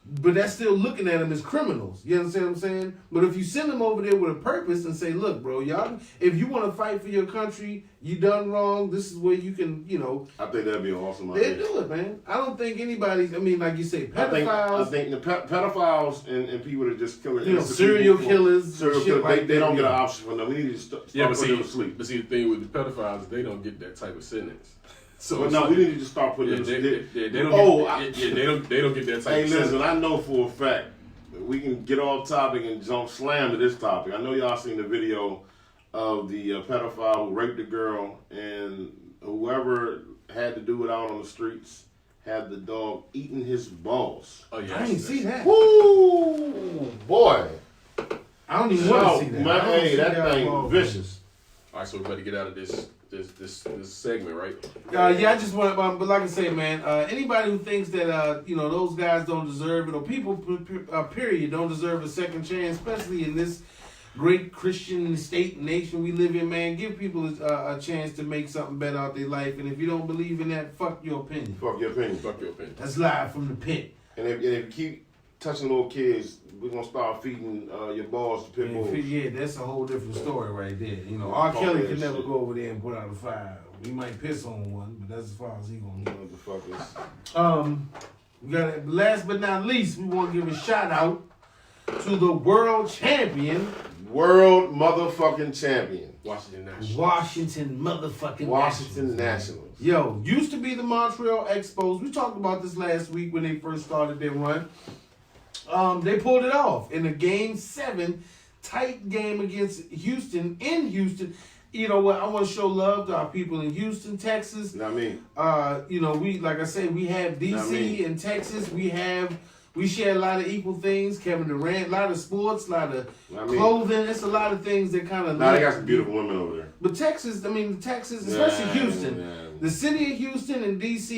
but that's still looking at them as criminals. You understand what I'm saying? But if you send them over there with a purpose and say, look, bro, y'all, if you want to fight for your country, you done wrong, this is where you can, I think that'd be an awesome idea. They'll do it, man. I don't think anybody's, like you say, pedophiles. I think the pedophiles and people that just kill serial killers. They don't get an option for them. We need to start putting them to sleep. But see, the thing with the pedophiles, they don't get that type of sentence. So we need to just start putting them to sleep. They don't get that type of sentence. Hey, listen, I know for a fact we can get off topic and jump slam to this topic. I know y'all seen the video of the pedophile who raped the girl, and whoever had to do it out on the streets had the dog eating his balls. Oh yeah, I didn't see that. Woo, boy! I don't even want to see that. Man, hey, that thing vicious. All right, so we better get out of this segment, right? I just want, but like I say, man, anybody who thinks that those guys don't deserve it, or people, period, don't deserve a second chance, especially in this great Christian state and nation we live in, man, give people a chance to make something better out their life. And if you don't believe in that, fuck your opinion. Fuck your opinion. That's live from the pit. And if you keep touching little kids, we're gonna start feeding your balls to pit bulls. Yeah, that's a whole different story right there. R. Kelly can never go over there and put out a fire. We might piss on one, but that's as far as he gonna go. What the fuck is? We got last but not least, we want to give a shout out to the world champion. World motherfucking champion. Washington Nationals. Yo, used to be the Montreal Expos. We talked about this last week when they first started their run. They pulled it off in a Game 7 tight game against Houston in Houston. You know what? I want to show love to our people in Houston, Texas. Not me. We like I said, we have DC and Texas. We share a lot of equal things. Kevin Durant, a lot of sports, a lot of clothing. It's a lot of things that kind of. Now they got some beautiful women over there. But Texas, especially Houston. The city of Houston and DC,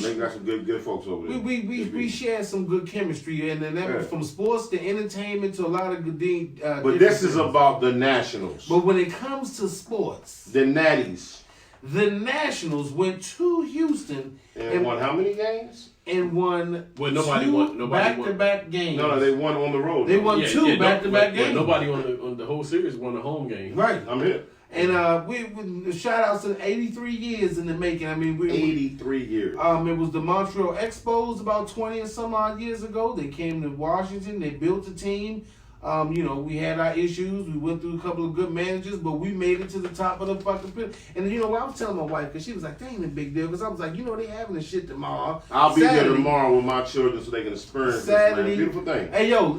they got some good folks over there. We share some good chemistry, and then that from sports to entertainment to a lot of good. But this is about the Nationals. But when it comes to sports, the Natties, the Nationals went to Houston and won how many games? And won nobody won back-to-back games. No, they won on the road. They won two back-to-back games. Nobody on the whole series won a home game. Right. I'm here. And we shout outs to 83 years in the making. I mean, 83 years. It was the Montreal Expos about 20 or some odd years ago. They came to Washington. They built a team. We had our issues. We went through a couple of good managers, but we made it to the top of the fucking pit. And you know what? I was telling my wife, because she was like, "That ain't a big deal." Because I was like, they having this shit tomorrow. I'll be there tomorrow with my children so they can experience Saturday. This, man. Beautiful thing. Hey, yo,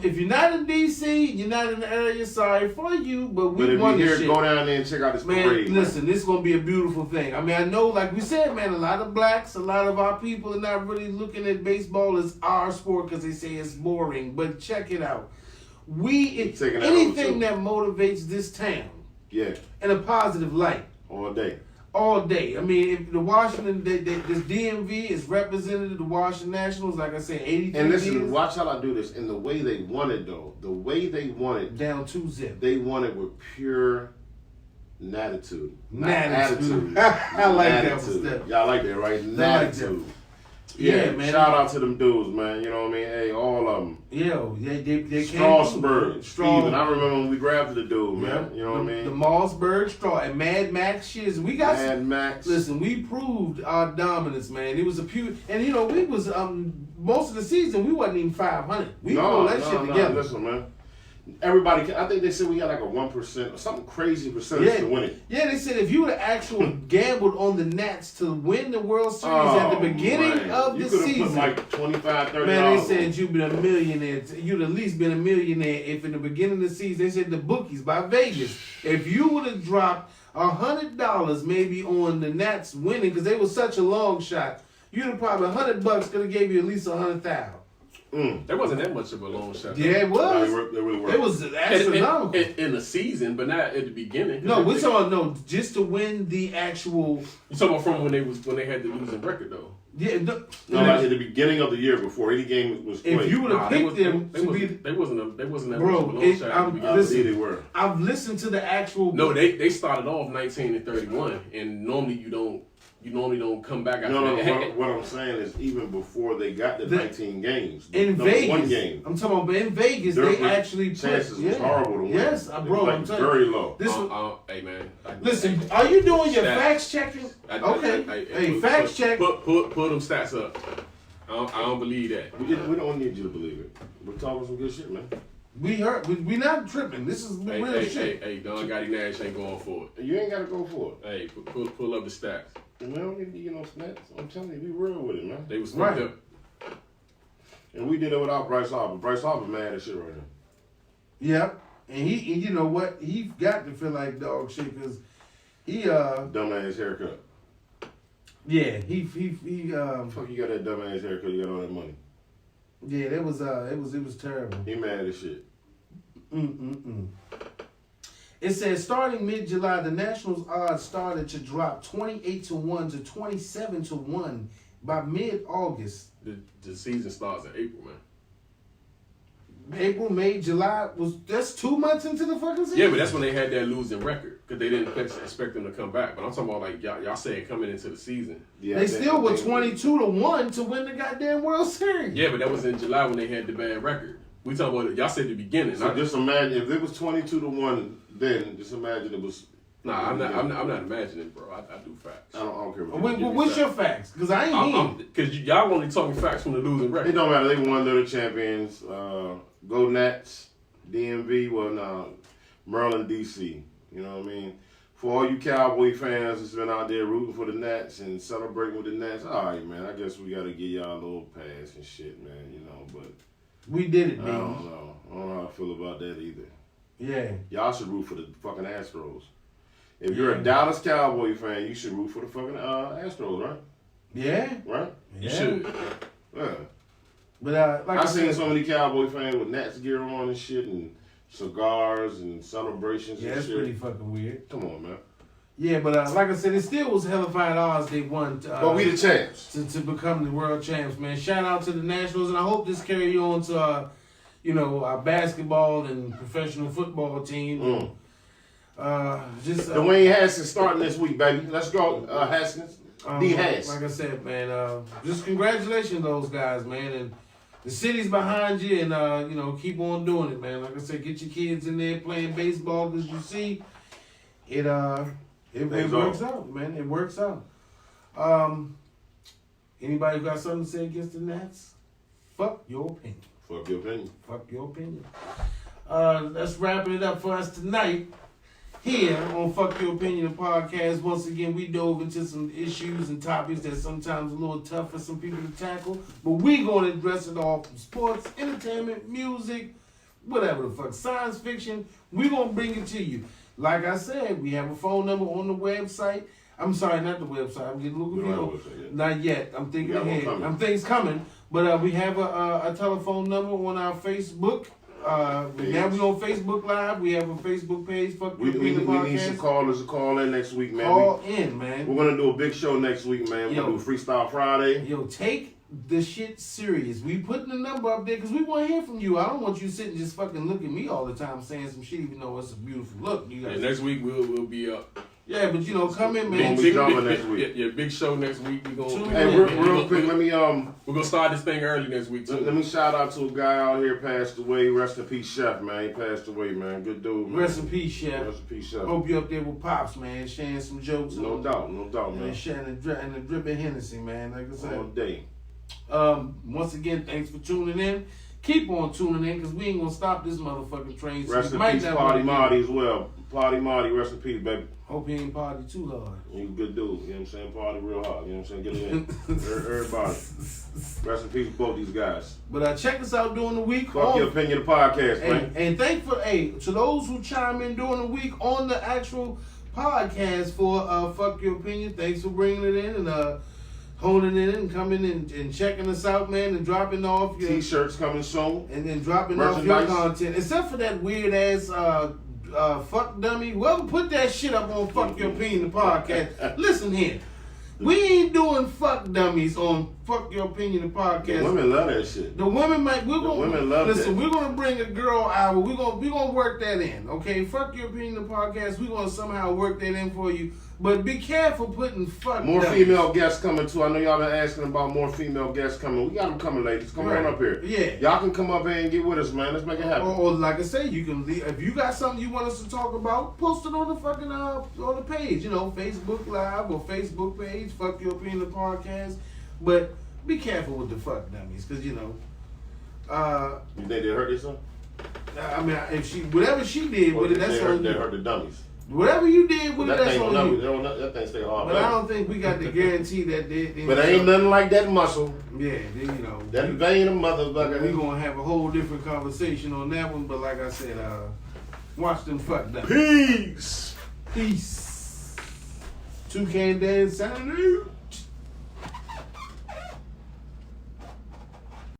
if you're not in D.C., you're not in the area, sorry for you, but we won this shit. But if you're here, go down there and check out this parade. Listen, this is going to be a beautiful thing. I mean, I know, like we said, man, a lot of blacks, a lot of our people are not really looking at baseball as our sport because they say it's boring. But check it out. Anything that motivates this town, in a positive light, all day. I mean, if the Washington, this DMV is represented the Washington Nationals, like I said, 83 And listen, years. watch how I do this. And the way they won it, though, down 2-0. They won it with pure natitude. Attitude. I like that. Y'all like that, right? Natitude. Yeah, man. Shout out to them dudes, man. You know what I mean? Hey, all of them. Yeah, they Strasburg, Steven. I remember when we grabbed the dude, man. You know what I mean? The Mossberg, and Mad Max shiz. We got Mad Max. Listen, we proved our dominance, man. It was a pure, and we was most of the season we wasn't even 500. We pulled that shit together. Listen, man. Everybody, I think they said we had like a 1% or something crazy percentage to win it. Yeah, they said if you would have actually gambled on the Nats to win the World Series at the beginning of the season, put like $25, $30. Man, they said you'd been a millionaire. You'd at least been a millionaire if in the beginning of the season, they said the bookies by Vegas, if you would have dropped $100 maybe on the Nats winning because they were such a long shot, you'd have probably $100 could have gave you at least 100,000. There wasn't that much of a long shot. Yeah, it was. They really were. It was astronomical. In the season, but not at the beginning. No, we're talking just to win the actual. You talking about from when they had the losing record though? Yeah, like at the beginning of the year before any game was played. If you would have picked them to be, they wasn't that much of a long shot. Listen, they were. I've listened to the actual. No, they started off 19-31, and normally you don't come back after that. What I'm saying is even before they got the 19 games. In Vegas. One game. I'm talking about in Vegas, they actually chances was horrible to win. Yes, bro, I'm telling you. Very low. Hey, man. Listen, are you doing your facts checking? Okay. Hey, facts check. Put them stats up. I don't believe that. We don't need you to believe it. We're talking some good shit, man. We not tripping. This is real shit. Hey, Don Gotti Nash ain't going for it. You ain't got to go for it. Hey, pull up the stats. We don't need to get no snaps. I'm telling you, be real with it, man. They was fucked up. And we did it without Bryce Harper. Bryce Harper mad as shit right now. Yep. And you know what? He got to feel like dog shit because he dumbass haircut. Yeah, he fuck, you got that dumbass haircut, you got all that money. Yeah, it was terrible. He mad as shit. It says starting mid-July, the Nationals odds started to drop 28-1 to 27-1 by mid-August. The season starts in April, man. April, May, July that's 2 months into the fucking season. Yeah, but that's when they had that losing record because they didn't expect them to come back. But I'm talking about like y'all saying coming into the season. Yeah, they still were 22-1 to win the goddamn World Series. Yeah, but that was in July when they had the bad record. We talking about y'all said the beginning. So just imagine if it was 22-1, then just imagine it was. Nah, I'm not imagining, bro. I do facts. I don't care. What's your facts? Because I ain't because y'all only talking facts from the losing record. It don't matter. They won. They're the champions. Go Nats, DMV. Well, no, Maryland, DC. You know what I mean? For all you Cowboy fans that's been out there rooting for the Nats and celebrating with the Nats, all right, man. I guess we got to give y'all a little pass and shit, man. You know, but we did it, man. I don't know how I feel about that either. Yeah. Y'all should root for the fucking Astros. If you're a Dallas Cowboy fan, you should root for the fucking Astros, right? Yeah. Right? You should. Yeah. But like I seen so many Cowboy fans with Nats gear on and shit and cigars and celebrations and shit. Yeah, that's pretty fucking weird. Come on, man. Yeah, but like I said, it still was hellified odds they won. But we the champs. To become the world champs, man. Shout out to the Nationals, and I hope this carry on to our basketball and professional football team. Dwayne Haskins starting this week, baby. Let's go, Haskins. D. Haskins. Like I said, man, just congratulations to those guys, man. And the city's behind you, and keep on doing it, man. Like I said, get your kids in there playing baseball, because you see, it works out, man. It works out. Anybody got something to say against the Nats? Fuck your opinion. Fuck your opinion. Fuck your opinion. That's wrapping it up for us tonight. Here on Fuck Your Opinion podcast, once again, we dove into some issues and topics that sometimes a little tough for some people to tackle, but we going to address it all from sports, entertainment, music, whatever the fuck, science fiction. We going to bring it to you. Like I said, we have a phone number on the website. I'm sorry, not the website. I'm getting a little confused. Not yet. I'm thinking ahead. Things coming. But we have a telephone number on our Facebook. Now we on Facebook Live. We have a Facebook page. Fuck we need some callers to call in next week, man. Call in, man. We're gonna do a big show next week, man. We're gonna do Freestyle Friday. Yo, take the shit serious. We putting the number up there because we want to hear from you. I don't want you sitting just fucking looking at me all the time saying some shit, even though it's a beautiful look. You guys. Next week we'll be up. Yeah, but come in, man. Big next week. Yeah, big show next week. We gonna. Hey, real quick, let me We're gonna start this thing early next week too. Let me shout out to a guy out here passed away. Rest in peace, Chef, man. He passed away, man. Good dude, man. Rest in peace, Chef. Rest in peace, Chef. Hope you up there with Pops, man, sharing some jokes. No doubt, man. And sharing the dripping Hennessy, man. Like I said. All day. Once again, thanks for tuning in. Keep on tuning in because we ain't gonna stop this motherfucking train. Rest in peace, Party Marty as well. Party Marty, rest in peace, baby. Hope he ain't party too hard. He's a good dude, you know what I'm saying? Party real hard, you know what I'm saying? Get it in. Everybody. Rest in peace, both these guys. But check us out during the week. Fuck Your Opinion podcast, man. And thankful, to those who chime in during the week on the actual podcast for Fuck Your Opinion, thanks for bringing it in and honing it in and coming in and checking us out, man, and dropping off your T-shirts coming soon. And then dropping off your content. Except for that weird ass fuck dummy. Well, put that shit up on Fuck Your Opinion, the podcast. Listen here. We ain't doing fuck dummies on Fuck Your Opinion, the podcast. The women love that shit. The women women love listen, that. We're gonna bring a girl hour. We're gonna work that in. Okay? Fuck Your Opinion, the podcast. We're gonna somehow work that in for you. But be careful putting fuck more dummies. Female guests coming too. I know y'all been asking about more female guests coming. We got them coming, ladies. Come on up here. Yeah. Y'all can come up here and get with us, man. Let's make it happen. Or like I say, you can leave, if you got something you want us to talk about, post it on the fucking on the page. Facebook Live or Facebook page. Fuck Your Opinion, the podcast. But be careful with the fuck dummies, because you think they hurt this one? I mean, if whatever she did with it, that's on you. They hurt the dummies. Whatever you did with it, that's on you. That thing stay hard. But I don't think we got the guarantee that they but ain't nothing like that muscle. Yeah, that vein of motherfucker. We gonna have a whole different conversation on that one. But like I said, watch them fuck dummies. Peace. Peace. Toucan Dance Saturday.